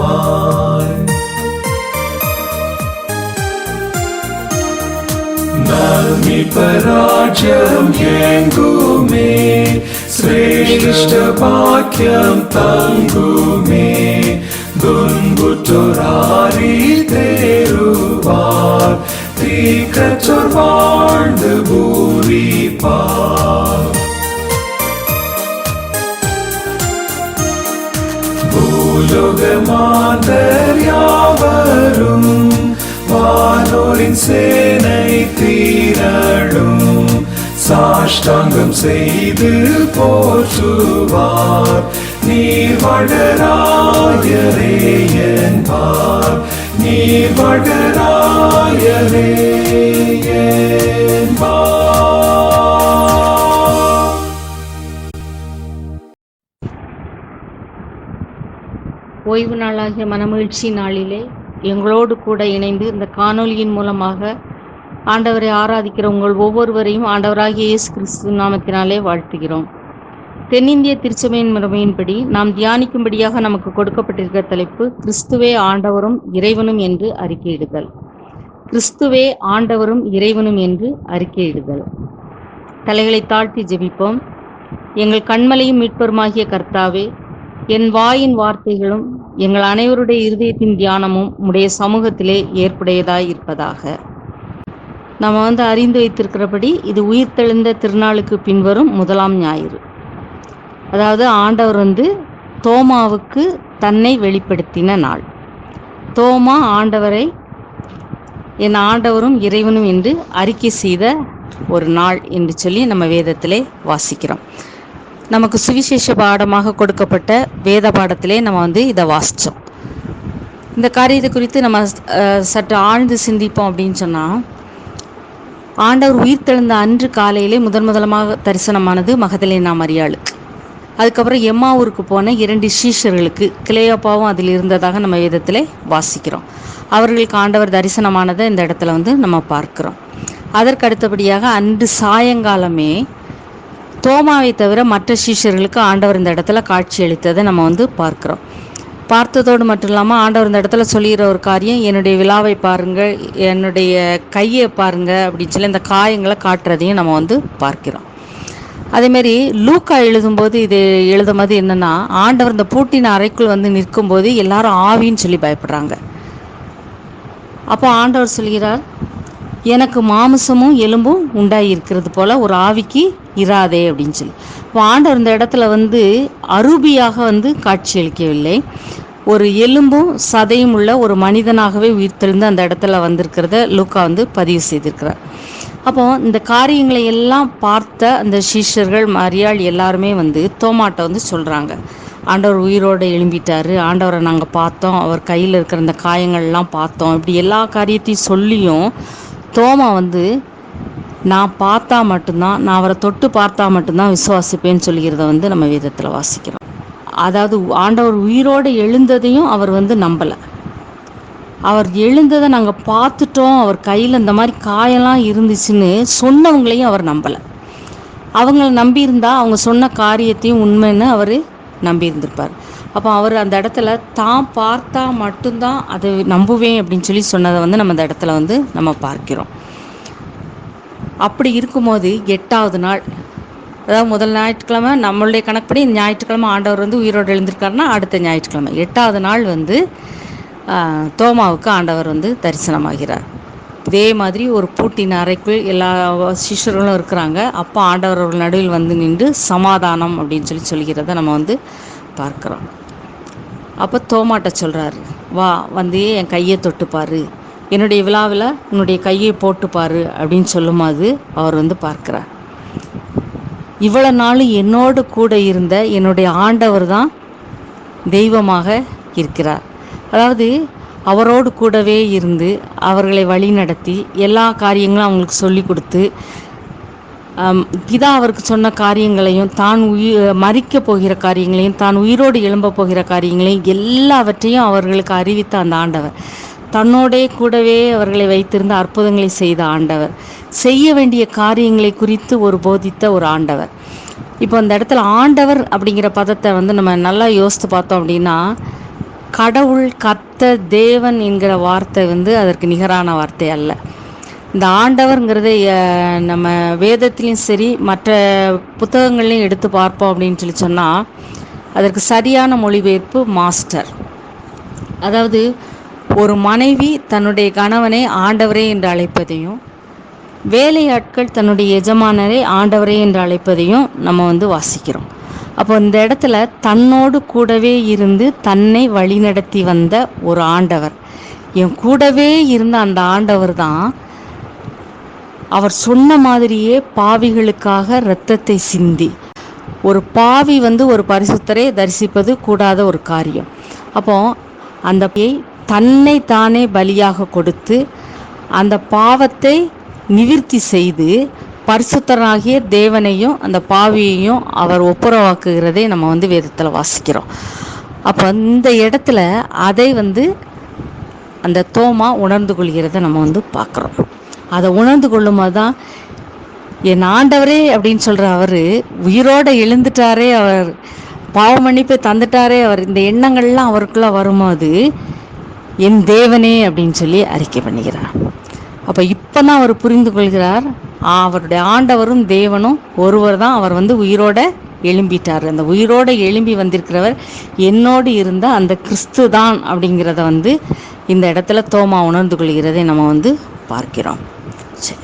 நல்மிப்பராஜ்யம் எங்குமே சிரேஷ்ட பாக்கியம் தங்குமே. துன்புற்றோராரி தேருவார் தீக்கற்றோர் வாழ்ந்து பூரிப்பார். பூலோக மாந்தர் யாவரும் வானோர் சாஷ்டாங்கம் செய்து போற்றுவார். நீர் வடராயரே என்பார், நீர் வடராயரே என்பார். ஓய்வு நாளாகிய மனமகிழ்ச்சி நாளிலே எங்களோடு கூட இணைந்து இந்த காணொளியின் மூலமாக ஆண்டவரை ஆராதிக்கிற உங்கள் ஒவ்வொருவரையும் ஆண்டவராகிய இயேசு கிறிஸ்து நாமத்தினாலே வாழ்த்துகிறோம். தென்னிந்திய திருச்சபையின் முறைமையின்படி நாம் தியானிக்கும்படியாக நமக்கு கொடுக்கப்பட்டிருக்கிற தலைப்பு கிறிஸ்துவே ஆண்டவரும் இறைவனும் என்று அறிக்கையிடுதல். கிறிஸ்துவே ஆண்டவரும் இறைவனும் என்று அறிக்கையிடுதல். தலைகளை தாழ்த்தி ஜெபிப்போம். எங்கள் கண்மலையும் மீட்பருமாகிய கர்த்தாவே, என் வாயின் வார்த்தைகளும் எங்கள் அனைவருடைய இருதயத்தின் தியானமும் உடைய சமூகத்திலே ஏற்புடையதாய் இருப்பதாக. நம்ம அறிந்து வைத்திருக்கிறபடி இது உயிர்த்தெழுந்த திருநாளுக்கு பின்வரும் முதலாம் ஞாயிறு. அதாவது ஆண்டவர் தோமாவுக்கு தன்னை வெளிப்படுத்தின நாள். தோமா ஆண்டவரை என் ஆண்டவரும் இறைவனும் என்று அறிக்கை செய்த ஒரு நாள் என்று சொல்லி நம்ம வேதத்திலே வாசிக்கிறோம். நமக்கு சுவிசேஷ பாடமாக கொடுக்கப்பட்ட வேத பாடத்திலே நம்ம இதை வாசித்தோம். இந்த காரியத்தை குறித்து நம்ம சற்று ஆழ்ந்து சிந்திப்போம் அப்படின்னு சொன்னால், ஆண்டவர் உயிர்த்தெழுந்த அன்று காலையிலே முதன்முதலமாக தரிசனமானது மகதலேனா மரியாளுக்கு. அதுக்கப்புறம் எம்மாவூருக்கு போன 2 சீஷர்களுக்கு, கிளேயோப்பாவும் அதில் இருந்ததாக நம்ம வேதத்திலே வாசிக்கிறோம். அவர்களுக்கு ஆண்டவர் தரிசனமானதை இந்த இடத்துல நம்ம பார்க்கிறோம். அதற்கு அடுத்தபடியாக அன்று சாயங்காலமே தோமாவை தவிர மற்ற சீஷர்களுக்கு ஆண்டவர் இந்த இடத்துல காட்சி அளித்ததை நம்ம பார்க்குறோம். பார்த்ததோடு மட்டும் இல்லாமல் ஆண்டவர் இந்த இடத்துல சொல்லிடுற ஒரு காரியம், என்னுடைய விழாவை பாருங்கள், என்னுடைய கையை பாருங்கள் அப்படின்னு சொல்லி இந்த காயங்களை காட்டுறதையும் நம்ம பார்க்கிறோம். அதேமாரி லூக்கா எழுதும்போது இது எழுதும்போது என்னென்னா, ஆண்டவர் இந்த பூட்டின அறைக்குள் நிற்கும்போது எல்லாரும் ஆவின்னு சொல்லி பயப்படுறாங்க. அப்போ ஆண்டவர் சொல்கிறார், எனக்கு மாமிசமும் எலும்பும் உண்டாகி இருக்கிறது போல ஒரு ஆவிக்கு இராதே அப்படின்னு சொல்லி. இப்போ ஆண்டவர் இந்த இடத்துல அரூபியாக காட்சியளிக்கவில்லை, ஒரு எலும்பும் சதையும் உள்ள ஒரு மனிதனாகவே உயிர்த்தெழுந்து அந்த இடத்துல வந்திருக்கிறத லூக்கா பதிவு செய்திருக்கிறார். அப்போ இந்த காரியங்களை எல்லாம் பார்த்த அந்த சீஷர்கள் மரியாள் எல்லாருமே தோமாட்ட சொல்கிறாங்க, ஆண்டவர் உயிரோடு எழும்பிட்டாரு, ஆண்டவரை நாங்கள் பார்த்தோம், அவர் கையில் இருக்கிற அந்த காயங்கள்லாம் பார்த்தோம், இப்படி எல்லா காரியத்தையும் சொல்லியும் தோமா நான் பார்த்தா மட்டும்தான், நான் அவரை தொட்டு பார்த்தா மட்டும்தான் விசுவாசிப்பேன்னு சொல்கிறத நம்ம வேதத்தில் வாசிக்கிறோம். அதாவது ஆண்டவர் உயிரோடு எழுந்ததையும் அவர் நம்பலை. அவர் எழுந்ததை நாங்கள் பார்த்துட்டோம், அவர் கையில் இந்த மாதிரி காயெல்லாம் இருந்துச்சுன்னு சொன்னவங்களையும் அவர் நம்பலை. அவங்கள நம்பியிருந்தா அவங்க சொன்ன காரியத்தையும் உண்மைன்னு அவர் நம்பியிருந்திருப்பார். அப்போ அவர் அந்த இடத்துல தான் பார்த்தா மட்டும்தான் அதை நம்புவேன் அப்படின்னு சொல்லி சொன்னதை நம்ம அந்த இடத்துல நம்ம பார்க்கிறோம். அப்படி இருக்கும்போது 8வது நாள், அதாவது முதல் ஞாயிற்றுக்கிழமை நம்மளுடைய கணக்குப்படி ஞாயிற்றுக்கிழமை ஆண்டவர் உயிரோடு எழுந்திருக்காருன்னா அடுத்த ஞாயிற்றுக்கிழமை 8வது நாள் தோமாவுக்கு ஆண்டவர் தரிசனமாகிறார். இதே மாதிரி ஒரு பூட்டின் அறைக்குள் எல்லா சிஷ்யர்களும் இருக்கிறாங்க. அப்போ ஆண்டவர் அவர்கள் நடுவில் நின்று சமாதானம் அப்படின்னு சொல்லி சொல்கிறத நம்ம பார்க்குறோம். அப்போ தோமாட்ட சொல்கிறாரு, வா என் கையை தொட்டுப்பார், என்னுடைய விழாவில் உன்னுடைய கையை போட்டுப்பார் அப்படின்னு சொல்லும்போது அவர் பார்க்குறார், இவ்வளோ நாள் என்னோடு கூட இருந்த என்னுடைய ஆண்டவர் தான் தெய்வமாக இருக்கிறார். அதாவது அவரோடு கூடவே இருந்து அவர்களை வழி நடத்தி எல்லா காரியங்களும் அவங்களுக்கு சொல்லி கொடுத்து, பிதா அவருக்கு சொன்ன காரியங்களையும், தான் மரிக்க போகிற காரியங்களையும், தான் உயிரோடு எழும்ப போகிற காரியங்களையும் எல்லாவற்றையும் அவர்களுக்கு அறிவித்த அந்த ஆண்டவர், தன்னோடே கூடவே அவர்களை வைத்திருந்த அற்புதங்களை செய்த ஆண்டவர், செய்ய வேண்டிய காரியங்களை குறித்து போதித்த ஒரு ஆண்டவர். இப்போ அந்த இடத்துல ஆண்டவர் அப்படிங்கிற பதத்தை நம்ம நல்லா யோசித்து பார்த்தோம் அப்படின்னா, கடவுள், கர்த்தர், தேவன் என்கிற வார்த்தை அதற்கு நிகரான வார்த்தை அல்ல. இந்த ஆண்டவர்ங்கிறத நம்ம வேதத்துலேயும் சரி மற்ற புத்தகங்கள்லையும் எடுத்து பார்ப்போம் அப்படின்னு சொல்லி சொன்னால், அதற்கு சரியான மொழிபெயர்ப்பு மாஸ்டர். அதாவது ஒரு மனைவி தன்னுடைய கணவனை ஆண்டவரே என்று அழைப்பதையும், வேலையாட்கள் தன்னுடைய எஜமானரை ஆண்டவரே என்று அழைப்பதையும் நம்ம வாசிக்கிறோம். அப்போ இந்த இடத்துல தன்னோடு கூடவே இருந்து தன்னை வழிநடத்தி வந்த ஒரு ஆண்டவர், என் கூடவே இருந்த அந்த ஆண்டவர் தான் அவர் சொன்ன மாதிரியே பாவிகளுக்காக இரத்தத்தை சிந்தி, ஒரு பாவி ஒரு பரிசுத்தரை தரிசிப்பது கூடாத ஒரு காரியம். அப்போ அந்த தன்னை தானே பலியாக கொடுத்து அந்த பாவத்தை நிவிர்த்தி செய்து பரிசுத்தராகிய தேவனையும் அந்த பாவியையும் அவர் ஒப்புரவாக்குகிறதை நம்ம வேதத்தில் வாசிக்கிறோம். அப்போ இந்த இடத்துல அதை அந்த தோமா உணர்ந்து கொள்கிறத நம்ம பார்க்குறோம். அதை உணர்ந்து கொள்ளும்போது தான் என் ஆண்டவரே அப்படின்னு சொல்கிற அவர் உயிரோடு எழுந்துட்டாரே, அவர் பாவ மன்னிப்பை தந்துட்டாரே, அவர் இந்த எண்ணங்கள்லாம் அவருக்குள்ளே வரும்போது என் தேவனே அப்படின்னு சொல்லி அறிக்கை பண்ணுகிறார். அப்போ இப்போ தான் அவர் புரிந்து கொள்கிறார், அவருடைய ஆண்டவரும் தேவனும் ஒருவர் தான். அவர் உயிரோட எழும்பிட்டார். அந்த உயிரோடு எழும்பி வந்திருக்கிறவர் என்னோடு இருந்த அந்த கிறிஸ்து தான் அப்படிங்கிறத இந்த இடத்துல தோமா உணர்ந்து கொள்கிறதை நம்ம பார்க்கிறோம். சரி,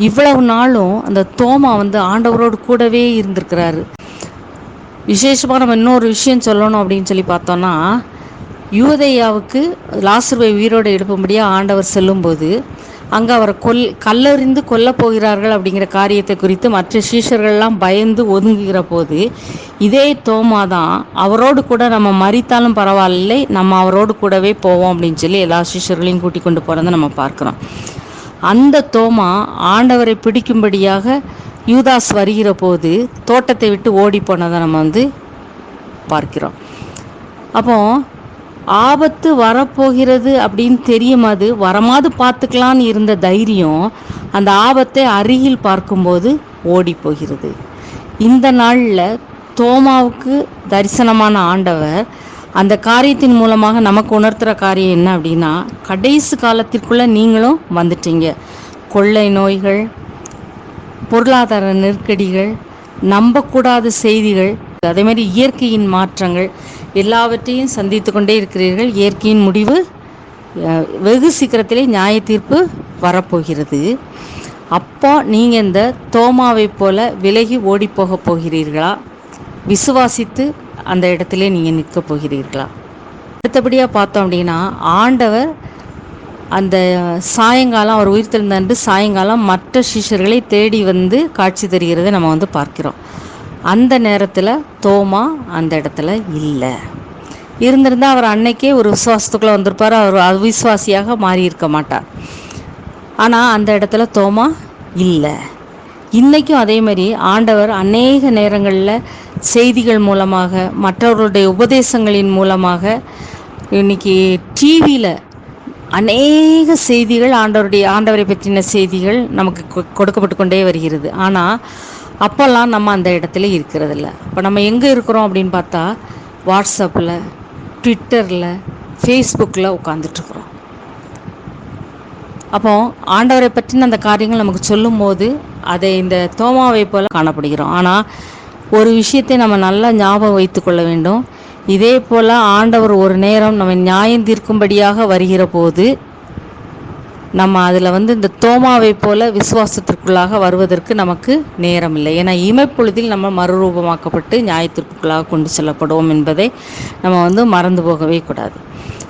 இவ்வளவு நாளும் அந்த தோமா ஆண்டவரோடு கூடவே இருந்திருக்கிறாரு. விசேஷமாக நம்ம இன்னொரு விஷயம் சொல்லணும் அப்படின்னு சொல்லி பார்த்தோன்னா, யூதேயாவுக்கு லாசருவை உயிரோடு எழுப்பும்படியாக ஆண்டவர் செல்லும்போது அங்கே அவரை கல்லறிந்து கொல்லப் போகிறார்கள் அப்படிங்கிற காரியத்தை குறித்து மற்ற சீஷர்கள்லாம் பயந்து ஒதுங்குகிற போது இதே தோமா தான் அவரோடு கூட நம்ம மரித்தாலும் பரவாயில்லை, நம்ம அவரோடு கூடவே போவோம் அப்படின்னு சொல்லி எல்லா சீஷர்களையும் கூட்டிக் கொண்டு போகிறத நம்ம பார்க்குறோம். அந்த தோமா ஆண்டவரை பிடிக்கும்படியாக யூதாஸ் வருகிற போது தோட்டத்தை விட்டு ஓடி போனதை நம்ம பார்க்கிறோம். அப்போ ஆபத்து வரப்போகிறது அப்படின்னு தெரியும், அது வரமாது பார்த்துக்கலான்னு இருந்த தைரியம் அந்த ஆபத்தை அருகில் பார்க்கும்போது ஓடி போகிறது. இந்த நாளில் தோமாவுக்கு தரிசனமான ஆண்டவர் அந்த காரியத்தின் மூலமாக நமக்கு உணர்த்துகிற காரியம் என்ன அப்படின்னா, கடைசி காலத்திற்குள்ளே நீங்களும் வந்துட்டீங்க. கொள்ளை நோய்கள், பொருளாதார நெருக்கடிகள், நம்பக்கூடாத செய்திகள், அதே மாதிரி இயற்கையின் மாற்றங்கள் எல்லாவற்றையும் சந்தித்து கொண்டே இருக்கிறீர்கள். இயற்கையின் முடிவு வெகு சீக்கிரத்திலே நியாய தீர்ப்பு வரப்போகிறது. அப்போ நீங்கள் இந்த தோமாவை போல விலகி ஓடி போக போகிறீர்களா, விசுவாசித்து அந்த இடத்துல நீங்கள் நிற்க போகிறீர்களா? அடுத்தபடியாக பார்த்தோம் அப்படின்னா, ஆண்டவர் அந்த சாயங்காலம் அவர் உயிர்த்தெழுந்த அன்று சாயங்காலம் மற்ற சிஷ்யர்களை தேடி காட்சி தருகிறதை நம்ம பார்க்கிறோம். அந்த நேரத்தில் தோமா அந்த இடத்துல இல்லை. இருந்திருந்தால் அவர் அன்னைக்கே ஒரு விசுவாசத்துக்குள்ளே வந்திருப்பார், அவர் அவிசுவாசியாக மாறி இருக்க மாட்டார். ஆனால் அந்த இடத்துல தோமா இல்லை. இன்றைக்கும் அதே மாதிரி ஆண்டவர் அநேக நேரங்களில் செய்திகள் மூலமாக, மற்றவர்களுடைய உபதேசங்களின் மூலமாக, இன்னைக்கு டிவியில் அநேக செய்திகள் ஆண்டவரை பற்றின செய்திகள் நமக்கு கொடுக்கப்பட்டு கொண்டே வருகிறது. ஆனால் அப்போல்லாம் நம்ம அந்த இடத்துல இருக்கிறதில்ல. இப்போ நம்ம எங்கே இருக்கிறோம் அப்படின்னு பார்த்தா, வாட்ஸ்அப்பில், ட்விட்டரில், ஃபேஸ்புக்கில் உட்காந்துட்ருக்குறோம். அப்போ ஆண்டவரை பற்றின அந்த காரியங்கள் நமக்கு சொல்லும் போது அதை இந்த தோமாவை போல் காணப்படுகிறோம். ஆனால் ஒரு விஷயத்தை நம்ம நல்லா ஞாபகம் வைத்து கொள்ள வேண்டும். இதே போல் ஆண்டவர் ஒரு நேரம் நம்ம நியாயம் தீர்க்கும்படியாக வருகிற போது நம்ம அதில் இந்த தோமாவை போல விசுவாசத்திற்குள்ளாக வருவதற்கு நமக்கு நேரம் இல்லை. ஏன்னா இமைப்பொழுதில் நம்ம மறுரூபமாக்கப்பட்டு நியாயத்திற்குள்ளாக கொண்டு செல்லப்படுவோம் என்பதை நம்ம மறந்து போகவே கூடாது.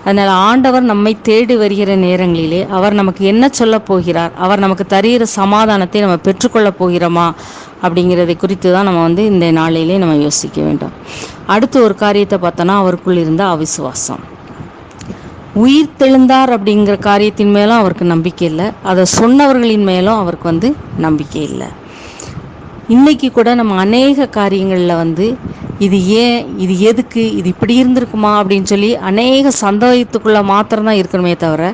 அதனால் ஆண்டவர் நம்மை தேடி வருகிற நேரங்களிலே அவர் நமக்கு என்ன சொல்ல போகிறார், அவர் நமக்கு தருகிற சமாதானத்தை நம்ம பெற்றுக்கொள்ள போகிறோமா அப்படிங்கிறதை குறித்து தான் நம்ம இந்த நாளிலே நம்ம யோசிக்க வேண்டும். அடுத்து ஒரு காரியத்தை பார்த்தோன்னா, அவருக்குள் இருந்த அவிசுவாசம். உயிர் தெழுந்தார் அப்படிங்கிற காரியத்தின் மேலும் அவருக்கு நம்பிக்கை இல்லை, அதை சொன்னவர்களின் மேலும் அவருக்கு நம்பிக்கை இல்லை. இன்னைக்கு கூட நம்ம அநேக காரியங்களில் இது ஏன், இது எதுக்கு, இது இப்படி இருந்திருக்குமா அப்படின்னு சொல்லி அநேக சந்தேகத்துக்குள்ளே மாத்திரம்தான் இருக்கணுமே தவிர,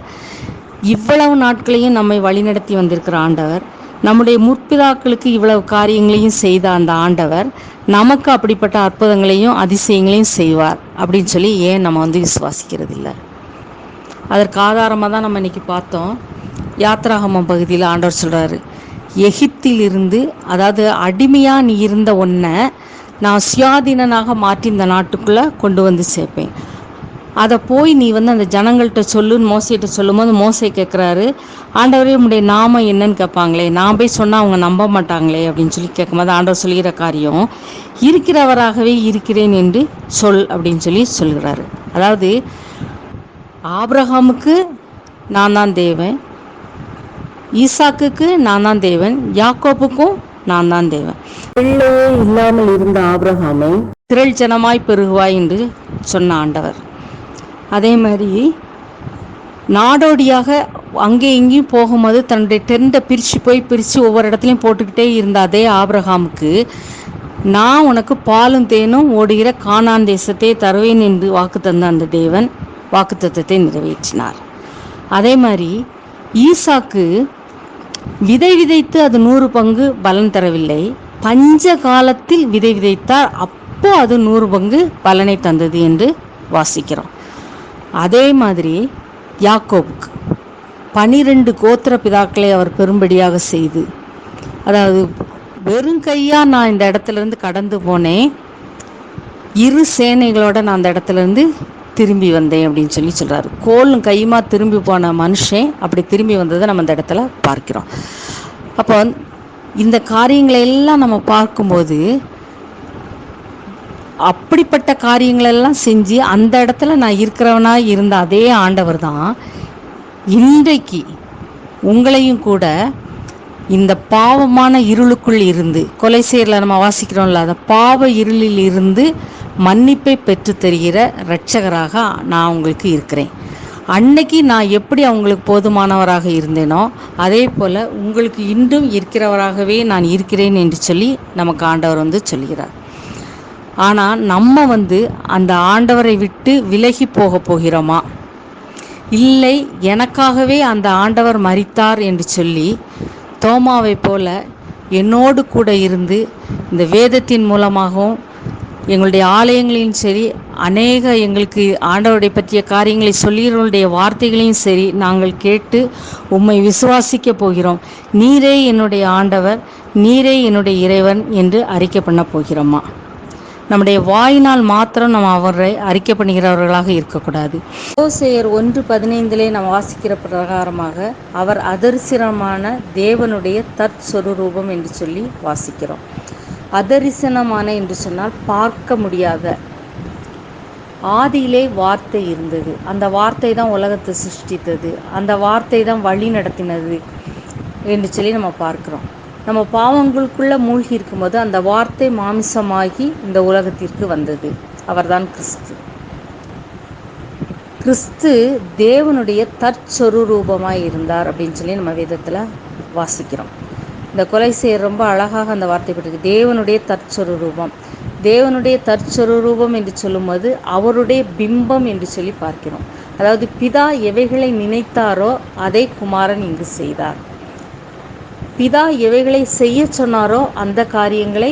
இவ்வளவு நாட்களையும் நம்மை வழிநடத்தி வந்திருக்கிற ஆண்டவர், நம்முடைய முற்பிதாக்களுக்கு இவ்வளவு காரியங்களையும் செய்த அந்த ஆண்டவர் நமக்கு அப்படிப்பட்ட அற்புதங்களையும் அதிசயங்களையும் செய்வார் அப்படின்னு சொல்லி ஏன் நம்ம விசுவாசிக்கிறது இல்லை? அதற்கு ஆதாரமாக தான் நம்ம இன்றைக்கி பார்த்தோம். யாத்ராகமம் பகுதியில் ஆண்டவர் சொல்கிறாரு, எகிப்திலிருந்து, அதாவது அடிமையாக நீ இருந்த ஒன்றை நான் சுயாதீனனாக மாற்றி இந்த நாட்டுக்குள்ளே கொண்டு சேர்ப்பேன். அதை போய் நீ அந்த ஜனங்கள்கிட்ட சொல்லுன்னு மோசைகிட்ட சொல்லும்போது மோசை கேட்குறாரு, ஆண்டவரே உங்களுடைய நாமம் என்னன்னு கேட்பாங்களே, நான் போய் சொன்னால் அவங்க நம்ப மாட்டாங்களே அப்படின்னு சொல்லி கேட்கும்போது ஆண்டவர் சொல்கிற காரியம், இருக்கிறவராகவே இருக்கிறேன் என்று சொல் அப்படின்னு சொல்லி சொல்கிறாரு. அதாவது ஆபிரகாமுக்கு நான் தான் தேவன், ஈசாக்குக்கு நான் தான் தேவன், யாக்கோப்புக்கும் நான் தான் தேவன். பிள்ளையே இல்லாமல் இருந்த ஆபிரகாமை திரள் ஜனமாய் பெருகுவாய் என்று சொன்ன ஆண்டவர். அதே மாதிரி நாடோடியாக அங்கே இங்கேயும் போகும்போது தன்னுடைய டெண்டை பிரித்து ஒவ்வொரு இடத்துலையும் போட்டுக்கிட்டே இருந்த அதே ஆபிரகாமுக்கு நான் உனக்கு பாலும் தேனும் ஓடுகிற கானான் தேசத்தை தருவேன் என்று வாக்கு தந்த அந்த தேவன் வாக்குத்தத்தத்தை நிறைவேற்றினார். அதே மாதிரி ஈசாக்கு விதை விதைத்து அது 100 பங்கு பலன் தரவில்லை, பஞ்ச காலத்தில் விதை விதைத்தார், அப்போ அது 100 பங்கு பலனை தந்தது என்று வாசிக்கிறோம். அதே மாதிரி யாக்கோபுக்கு 12 கோத்திர பிதாக்களை அவர் பெரும்படியாக செய்து, அதாவது வெறும் கையா நான் இந்த இடத்துல இருந்து கடந்து போனேன், 2 சேனைகளோட நான் அந்த இடத்துல இருந்து திரும்பி வந்தேன் அப்படின்னு சொல்றாரு. கோலும் கையுமா திரும்பி போன மனுஷன் அப்படி திரும்பி வந்ததை நம்ம இந்த இடத்துல பார்க்கிறோம். அப்போ இந்த காரியங்களை எல்லாம் நம்ம பார்க்கும்போது அப்படிப்பட்ட காரியங்களெல்லாம் செஞ்சு அந்த இடத்துல நான் இருக்கிறவனா இருந்த அதே ஆண்டவர் தான் இன்றைக்கு உங்களையும் கூட இந்த பாவமான இருளுக்குள் இருந்து, கொலை செய்யல நம்ம வாசிக்கிறோம்ல, அந்த பாவ இருளில் இருந்து மன்னிப்பை பெற்று தருகிற இரட்சகராக நான் உங்களுக்கு இருக்கிறேன். அன்னைக்கு நான் எப்படி அவங்களுக்கு போதுமானவராக இருந்தேனோ அதே போல் உங்களுக்கு இன்றும் இருக்கிறவராகவே நான் இருக்கிறேன் என்று சொல்லி நமக்கு ஆண்டவர் சொல்கிறார். ஆனால் நம்ம அந்த ஆண்டவரை விட்டு விலகி போகிறோமா, இல்லை எனக்காகவே அந்த ஆண்டவர் மரித்தார் என்று சொல்லி தோமாவை போல என்னோடு கூட இருந்து இந்த வேதத்தின் மூலமாகவும் எங்களுடைய ஆலயங்களையும் சரி, அநேக எங்களுக்கு ஆண்டவருடைய பற்றிய காரியங்களை சொல்லியவர்களுடைய வார்த்தைகளையும் சரி நாங்கள் கேட்டு உம்மை விசுவாசிக்க போகிறோம், நீரே என்னுடைய ஆண்டவர், நீரே என்னுடைய இறைவன் என்று அறிக்கை பண்ண போகிறோமா? நம்முடைய வாயினால் மாத்திரம் நம்ம அவரை அறிக்கை பண்ணுகிறவர்களாக இருக்கக்கூடாது. ஓசேயர் 1:15 நம்ம வாசிக்கிற பிரகாரமாக அவர் அதரிசனமான தேவனுடைய தற்சொரூபம் என்று சொல்லி வாசிக்கிறோம். அதரிசனமான என்று சொன்னால் பார்க்க முடியாத. ஆதியிலே வார்த்தை இருந்தது, அந்த வார்த்தை தான் உலகத்தை சிருஷ்டித்தது, அந்த வார்த்தை தான் வழி நடத்தினது என்று சொல்லி நம்ம பார்க்கிறோம். நம்ம பாவங்களுக்குள்ள மூழ்கி இருக்கும்போது அந்த வார்த்தை மாமிசமாகி இந்த உலகத்திற்கு வந்தது. அவர்தான் கிறிஸ்து. கிறிஸ்து தேவனுடைய தற்சொரூபமாய் இருந்தார் அப்படின்னு சொல்லி நம்ம வேதத்தில் வாசிக்கிறோம். இந்த கொலை செய்ய ரொம்ப அழகாக அந்த வார்த்தை பட்டிருக்கு, தேவனுடைய தற்சொரூபம். தேவனுடைய தற்சொரூபம் என்று சொல்லும்போது அவருடைய பிம்பம் என்று சொல்லி பார்க்கிறோம். அதாவது பிதா எவைகளை நினைத்தாரோ அதை குமாரன் இங்கு செய்தார். பிதா எவைகளை செய்ய சொன்னாரோ அந்த காரியங்களை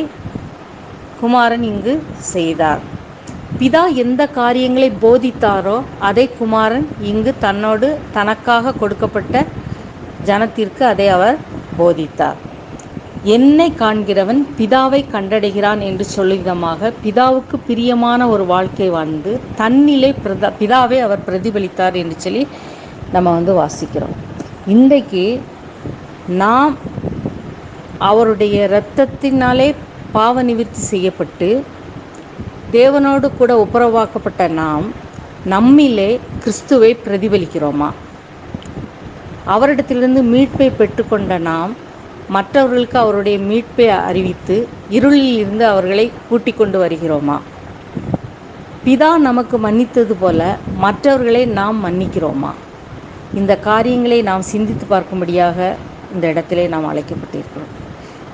குமாரன் இங்கு செய்தார். பிதா எந்த காரியங்களை போதித்தாரோ அதை குமாரன் இங்கு தன்னோடு தனக்காக கொடுக்கப்பட்ட ஜனத்திற்கு அதை அவர் போதித்தார். என்னை காண்கிறவன் பிதாவை கண்டடைகிறான் என்று சொல்லும் விதமாக பிதாவுக்கு பிரியமான ஒரு வாழ்க்கை வாழ்ந்து தன்னிலை பிதாவை அவர் பிரதிபலித்தார் என்று சொல்லி நம்ம வாசிக்கிறோம். இன்றைக்கு நாம் அவருடைய இரத்தத்தினாலே பாவ நிவர்த்தி செய்யப்பட்டு தேவனோடு கூட ஒப்புரவாக்கப்பட்ட நாம் நம்மிலே கிறிஸ்துவை பிரதிபலிக்கிறோமா? அவரிடத்திலிருந்து மீட்பை பெற்றுக்கொண்ட நாம் மற்றவர்களுக்கு அவருடைய மீட்பை அறிவித்து இருளில் இருந்து அவர்களை கூட்டிக் கொண்டு வருகிறோமா? பிதா நமக்கு மன்னித்தது போல மற்றவர்களை நாம் மன்னிக்கிறோமா? இந்த காரியங்களை நாம் சிந்தித்து பார்க்கும்படியாக இந்த இடத்திலே நாம் அழைக்கப்பட்டிருக்கிறோம்.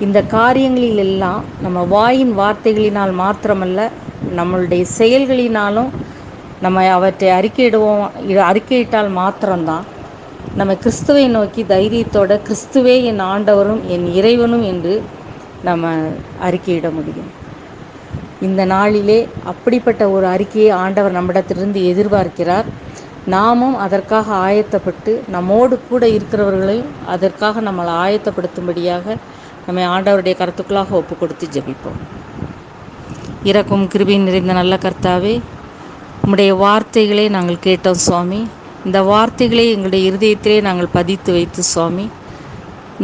இந்த காரியங்களில் எல்லாம் நம்ம வாயின் வார்த்தைகளினால் மாத்திரமல்ல, நம்மளுடைய செயல்களினாலும் நம்ம அவற்றை அறிக்கையிட்டால் மாத்திரம்தான் நம்ம கிறிஸ்துவை நோக்கி தைரியத்தோட கிறிஸ்துவே என் ஆண்டவரும் என் இறைவனும் என்று நம்ம அறிக்கையிட முடியும். இந்த நாளிலே அப்படிப்பட்ட ஒரு அறிக்கையை ஆண்டவர் நம்மிடத்திலிருந்து எதிர்பார்க்கிறார். நாமும் அதற்காக ஆயத்தப்பட்டு நம்மோடு கூட இருக்கிறவர்களையும் அதற்காக நம்மளை ஆயத்தப்படுத்தும்படியாக நம்ம ஆண்டவருடைய கருத்துக்களாக ஒப்பு கொடுத்து ஜெபிப்போம். இரக்கம் கிருபையும் நிறைந்த நல்ல கர்த்தாவே, உம்முடைய வார்த்தைகளை நாங்கள் கேட்டோம் சுவாமி. இந்த வார்த்தைகளை எங்களுடைய இருதயத்திலே நாங்கள் பதித்து வைத்து சுவாமி,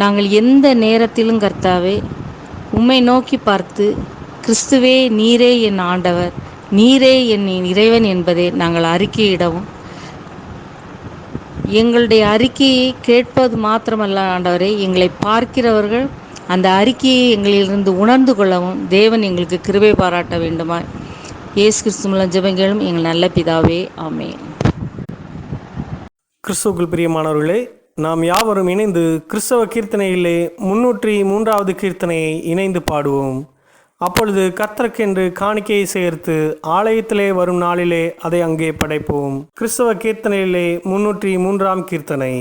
நாங்கள் எந்த நேரத்திலும் கர்த்தாவே உம்மை நோக்கி பார்த்து கிறிஸ்துவே நீரே என் ஆண்டவர், நீரே என் இறைவன் என்பதை நாங்கள் அறிக்கையிடவும் எங்களுடைய அறிக்கையை கேட்பது மாத்திரமல்ல ஆண்டவரே, எங்களை பார்க்கிறவர்கள் அந்த அறிக்கையை எங்களிலிருந்து உணர்ந்து கொள்ளவும் தேவன் எங்களுக்கு கிருபை பாராட்ட வேண்டுமா. இயேசு கிறிஸ்து மூலம் ஜெபங்களும் எங்கள் நல்ல பிதாவே, ஆமென். கிறிஸ்துவுக்குள் பிரியமானவர்களே, நாம் யாவரும் இணைந்து கிறிஸ்தவ கீர்த்தனையிலே 303வது கீர்த்தனையை இணைந்து பாடுவோம். அப்பொழுது கர்த்தருக்கென்று காணிக்கையை சேர்த்து ஆலயத்திலே வரும் நாளிலே அதை அங்கே படைப்போம். கிறிஸ்தவ கீர்த்தனையிலே 303ஆம் கீர்த்தனை.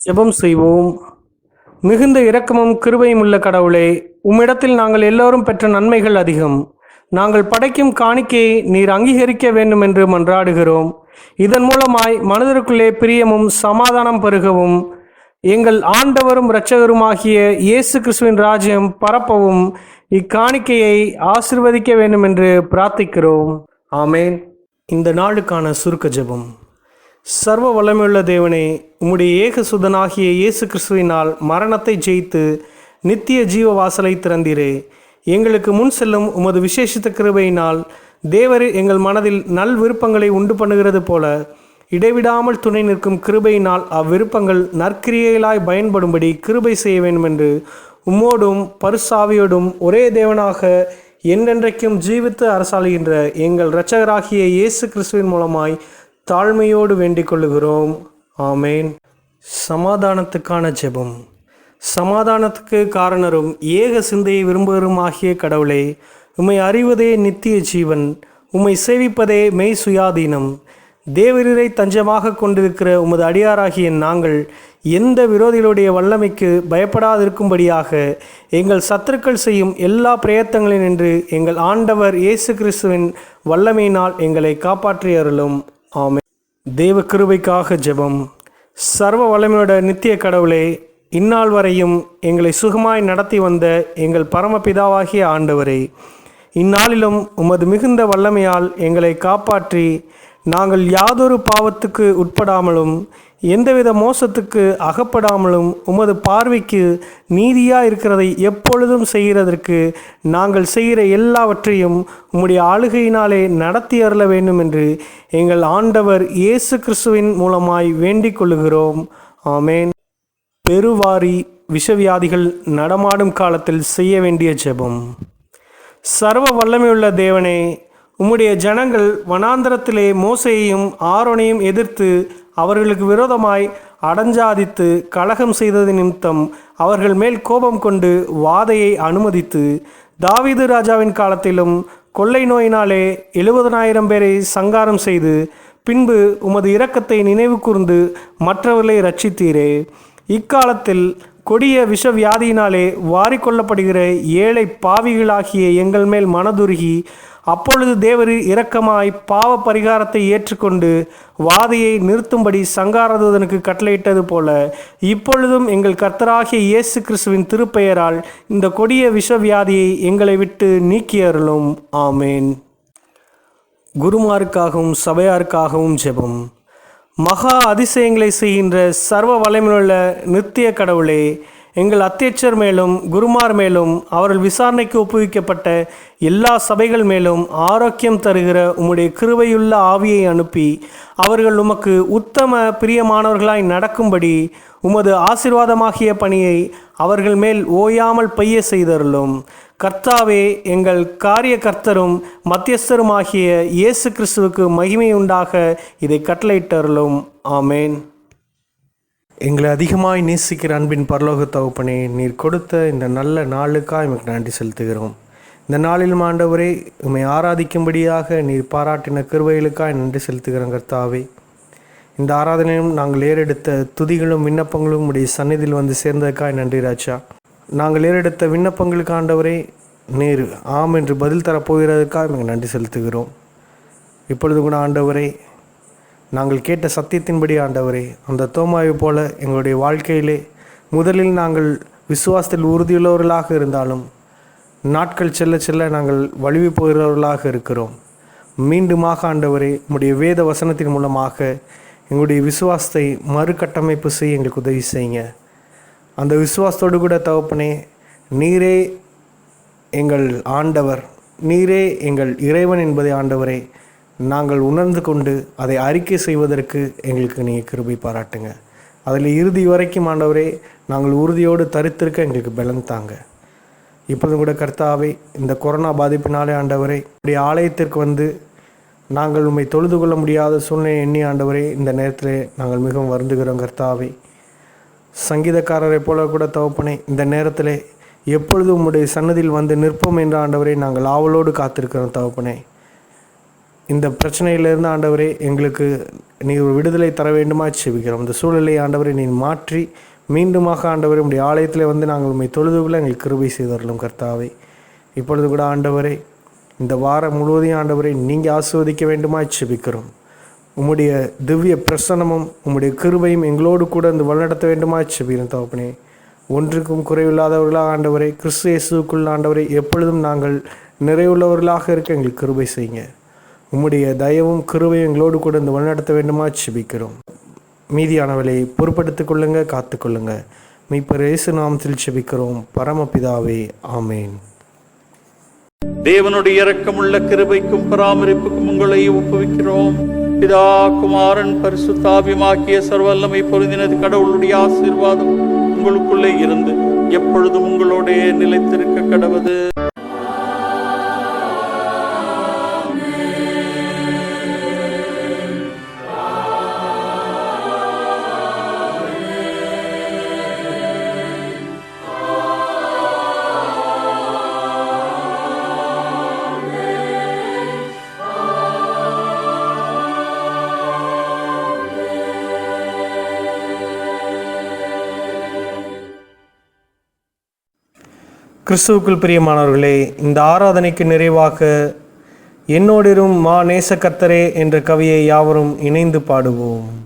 ஜெபம் செய்வோம். மிகுந்த இரக்கமும் கிருபையும் உள்ள கடவுளே, உம்மிடத்தில் நாங்கள் எல்லோரும் பெற்ற நன்மைகள் அதிகம். நாங்கள் படைக்கும் காணிக்கையை நீர் அங்கீகரிக்க வேண்டும் என்று மன்றாடுகிறோம். இதன் மூலமாய் மனிதருக்குள்ளே பிரியமும் சமாதானம் பெருகவும் எங்கள் ஆண்டவரும் இரட்சகருமாகிய இயேசு கிறிஸ்துவின் ராஜ்யம் பரப்பவும் இக்காணிக்கையை ஆசீர்வதிக்க வேண்டும் என்று பிரார்த்திக்கிறோம். ஆமேன். இந்த நாளுக்கான சுருக்க ஜெபம். சர்வ வல்லமையுள்ள தேவனே, உம்முடைய ஏகசுதனாகிய இயேசு கிறிஸ்துவினால் மரணத்தை ஜெயித்து நித்திய ஜீவ வாசலை திறந்தீரே. எங்களுக்கு முன் செல்லும் உமது விசேஷித்த கிருபையினால் தேவரே எங்கள் மனதில் நல் விருப்பங்களை உண்டு பண்ணுகிறது போல இடைவிடாமல் துணை நிற்கும் கிருபையினால் அவ்விருப்பங்கள் நற்கிரியைகளாய் பயன்படும்படி கிருபை செய்ய வேண்டும் என்று உம்மோடும் பரிசாவியோடும் ஒரே தேவனாக என்றென்றைக்கும் ஜீவித்து அரசாளுகின்ற எங்கள் இரட்சகராகிய இயேசு கிறிஸ்துவின் மூலமாய் தாழ்மையோடு வேண்டிக் கொள்ளுகிறோம். ஆமேன். சமாதானத்துக்கான ஜெபம். சமாதானத்துக்கு காரணரும் ஏக சிந்தையை விரும்புவரும் ஆகிய கடவுளே, உம்மை அறிவதே நித்திய ஜீவன், உம்மை சேவிப்பதே மெய் சுயாதீனம். தேவரீரை தஞ்சமாக கொண்டிருக்கிற உமது அடியாராகிய நாங்கள் எந்த விரோதிகளுடைய வல்லமைக்கு பயப்படாதிருக்கும்படியாக எங்கள் சத்துருக்கள் செய்யும் எல்லா பிரயத்தங்களினின்று எங்கள் ஆண்டவர் இயேசு கிறிஸ்துவின் வல்லமையினால் எங்களை காப்பாற்றி அருளும். ஆமென். தேவ கிருபைக்காக ஜெபம். சர்வ வல்லமையோட நித்திய கடவுளே, இந்நாள் வரையும் எங்களை சுகமாய் நடத்தி வந்த எங்கள் பரமபிதாவாகிய ஆண்டவரே, இந்நாளிலும் உமது மிகுந்த வல்லமையால் எங்களை காப்பாற்றி நாங்கள் யாதொரு பாவத்துக்கு உட்படாமலும் எந்தவித மோசத்துக்கு அகப்படாமலும் உமது பார்வைக்கு நீதியாக இருக்கிறதை எப்பொழுதும் செய்கிறதற்கு நாங்கள் செய்கிற எல்லாவற்றையும் உம்முடைய ஆளுகையினாலே நடத்தி அருள வேண்டும் என்று எங்கள் ஆண்டவர் இயேசு கிறிஸ்துவின் மூலமாய் வேண்டிக் கொள்ளுகிறோம். ஆமேன். பெருவாரி விஷவியாதிகள் நடமாடும் காலத்தில் செய்ய வேண்டிய ஜெபம். சர்வ வல்லமையுள்ள தேவனே, உம்முடைய ஜனங்கள் வனாந்தரத்திலே மோசேயையும் ஆரோனையும் எதிர்த்து அவர்களுக்கு விரோதமாய் அடஞ்சாதித்து கலகம் செய்தது நிமித்தம் அவர்கள் மேல் கோபம் கொண்டு வாதையை அனுமதித்து, தாவீது ராஜாவின் காலத்திலும் கொள்ளை நோயினாலே 70,000 பேரை சங்காரம் செய்து பின்பு உமது இரக்கத்தை நினைவு கூர்ந்து மற்றவர்களை இரட்சித்தீரே. இக்காலத்தில் கொடிய விஷவியாதியினாலே வாரிக்கொள்ளப்படுகிற ஏழை பாவிகளாகிய எங்கள் மேல் மனதுருகி அப்பொழுது தேவரீர் இரக்கமாய் பாவ பரிகாரத்தை ஏற்றுக்கொண்டு வாதையை நிறுத்தும்படி சங்காரதூதனுக்கு கட்டளையிட்டது போல இப்பொழுதும் எங்கள் கர்த்தராகிய இயேசு கிறிஸ்துவின் திருப்பெயரால் இந்த கொடிய விஷவியாதியை எங்களை விட்டு நீக்கி அருளும். ஆமேன். குருமாருக்காகவும் சபையாருக்காகவும் ஜெபம். மகா அதிசயங்களை செய்கின்ற சர்வ வல்லமையுள்ள நித்திய கடவுளே, எங்கள் அத்தியட்சர் மேலும் குருமார் மேலும் அவர்கள் விசாரணைக்கு ஒப்புவிக்கப்பட்ட எல்லா சபைகள் மேலும் ஆரோக்கியம் தருகிற உம்முடைய கிருபையுள்ள ஆவியை அனுப்பி அவர்கள் உமக்கு உத்தம பிரியமானவர்களாய் நடக்கும்படி உமது ஆசீர்வாதமாகிய பணியை அவர்கள் மேல் ஓயாமல் பெய்ய செய்தருளும். கர்த்தாவே, எங்கள் காரிய கர்த்தரும் மத்தியஸ்தருமாகிய இயேசு கிறிஸ்துவுக்கு மகிமை உண்டாக இதை கட்டளையிட்டருளும். ஆமேன். எங்களை அதிகமாய் நேசிக்கிற அன்பின் பரலோக தகப்பனே, நீர் கொடுத்த இந்த நல்ல நாளுக்காக எமக்கு நன்றி செலுத்துகிறோம். இந்த நாளிலும் ஆண்டவரே, உம்மை ஆராதிக்கும்படியாக நீர் பாராட்டின கிருபைகளுக்காக நன்றி செலுத்துகிறோம். கர்த்தாவே, இந்த ஆராதனையும் நாங்கள் ஏறெடுத்த துதிகளும் விண்ணப்பங்களும் உடைய சந்நிதியில் வந்து சேர்ந்ததுக்காக நன்றி ராஜா. நாங்கள் ஏறெடுத்த விண்ணப்பங்களுக்கு ஆண்டவரே, நீர் ஆம் என்று பதில் தரப்போகிறதுக்காக நாங்கள் நன்றி செலுத்துகிறோம். இப்பொழுது கூட ஆண்டவரே, நாங்கள் கேட்ட சத்தியத்தின்படி ஆண்டவரே, அந்த தோமாவை போல எங்களுடைய வாழ்க்கையிலே முதலில் நாங்கள் விசுவாசத்தில் உறுதியுள்ளவர்களாக இருந்தாலும் நாட்கள் செல்ல செல்ல நாங்கள் வலிவு போகிறவர்களாக இருக்கிறோம். மீண்டுமாக ஆண்டவரே, உம்முடைய வேத வசனத்தின் மூலமாக எங்களுடைய விசுவாசத்தை மறுகட்டமைப்பு செய்ய எங்களுக்கு உதவி செய்யுங்க. அந்த விசுவாசத்தோடு கூட தகப்பனே, நீரே எங்கள் ஆண்டவர், நீரே எங்கள் இறைவன் என்பதை ஆண்டவரே நாங்கள் உணர்ந்து கொண்டு அதை அறிக்கை செய்வதற்கு எங்களுக்கு நீங்கள் கிருபை பாராட்டுங்க. அதில் இறுதி வரைக்கும் ஆண்டவரே நாங்கள் உறுதியோடு தரித்திருக்க எங்களுக்கு பலன் தாங்க. இப்பொழுதும் கூட கர்த்தாவே, இந்த கொரோனா பாதிப்பினாலே ஆண்டவரே இப்படி ஆலயத்திற்கு வந்து நாங்கள் உம்மை தொழுது கொள்ள முடியாத சூழ்நிலை எண்ணி ஆண்டவரே இந்த நேரத்தில் நாங்கள் மிகவும் வருந்துகிறோம். கர்த்தாவே, சங்கீதக்காரரை போல கூட தகப்பனே, இந்த நேரத்தில் எப்பொழுதும் உம்முடைய சன்னதியில் வந்து நிற்போம் என்ற ஆண்டவரை நாங்கள் ஆவலோடு காத்திருக்கிறோம். தகப்பனே, இந்த பிரச்சனையிலிருந்து ஆண்டவரே எங்களுக்கு நீர் ஒரு விடுதலை தர வேண்டுமா செபிக்கிறோம். இந்த சூழ்நிலை ஆண்டவரை நீர் மாற்றி மீண்டுமாக ஆண்டவரை உம்முடைய ஆலயத்தில் வந்து நாங்கள் உம்மை தொழுதுக்குள்ள எங்களுக்கு கிருபை செய்தரலும். கர்த்தாவே, இப்பொழுது கூட ஆண்டவரே இந்த வாரம் முழுவதையும் ஆண்டவரை நீங்கள் ஆசீர்வதிக்க வேண்டுமா செபிக்கிறோம். உம்முடைய திவ்ய பிரசன்னமும் உம்முடைய கிருபையும் எங்களோடு கூட இந்த வழிநடத்த வேண்டுமா செபிக்கிறோம். தகப்பனே, ஒன்றுக்கும் குறைவில்லாதவர்களாக ஆண்டவரை கிறிஸ்து இயேசுவுக்குள் ஆண்டவரை எப்பொழுதும் நாங்கள் நிறைவுள்ளவர்களாக இருக்க எங்களுக்கு கிருபை செய்யுங்க. உம்முடைய தயவும் கிருபையும் எங்களோடு கூட இந்த வழிநடத்த வேண்டுமா செபிக்கிறோம். மீதியானவளை பொறுப்படுத்திக் கொள்ளுங்க, காத்துக்கொள்ளுங்க. மீட்பர் இயேசு நாமத்தில் செபிக்கிறோம் பரமபிதாவே, ஆமேன். தேவனுடைய இரக்கமுள்ள கிருபைக்கும் பராமரிப்புக்கும் உங்களை ஒப்புவிக்கிறோம். பிதா, குமாரன், பரிசுத்தாவியுமாகிய சர்வல்லமை பொருந்தினது கடவுளுடைய ஆசீர்வாதம் உங்களுக்குள்ளே இருந்து எப்பொழுதும் உங்களோட நிலைத்திருக்க கடவுது. கிறிஸ்துவுக்குள் பிரியமானவர்களே, இந்த ஆராதனைக்கு நிறைவாக என்னோடிரும் மா நேச கர்த்தரே என்ற கவியை யாவரும் இணைந்து பாடுவோம்.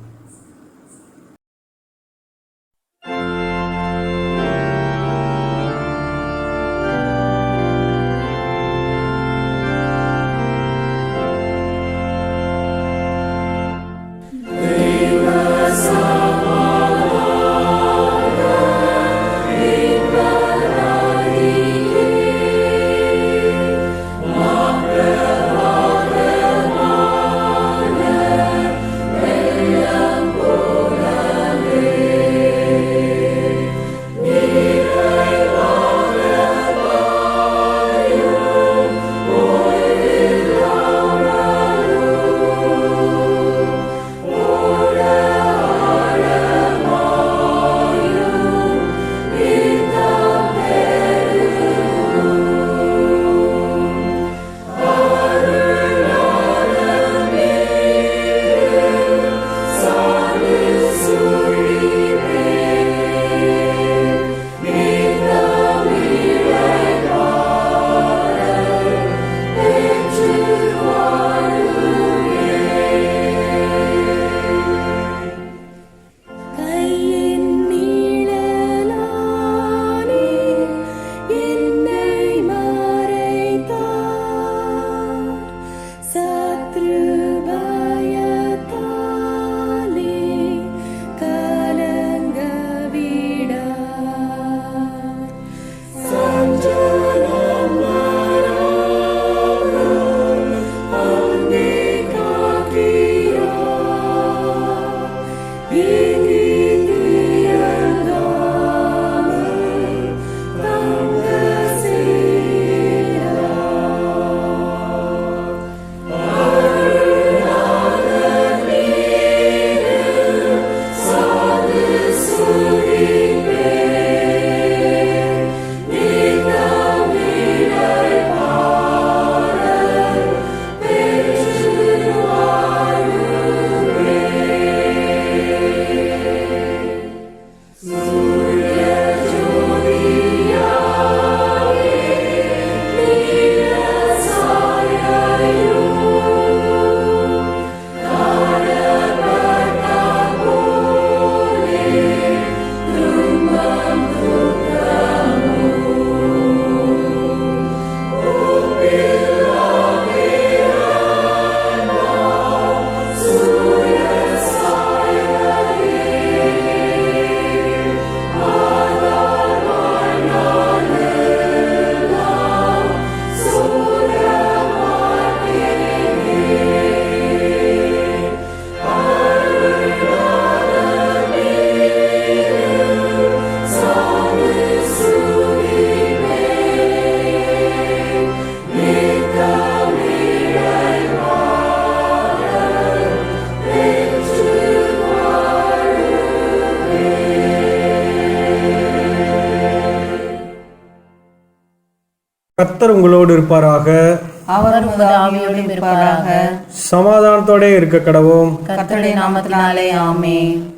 கர்த்தர் உங்களோடு இருப்பாராக. அவர் உமது ஆவியோடும் இருப்பாராக. சமாதானத்தோட இருக்க கடவோம். கர்த்தருடைய நாமத்தினாலே ஆமென்.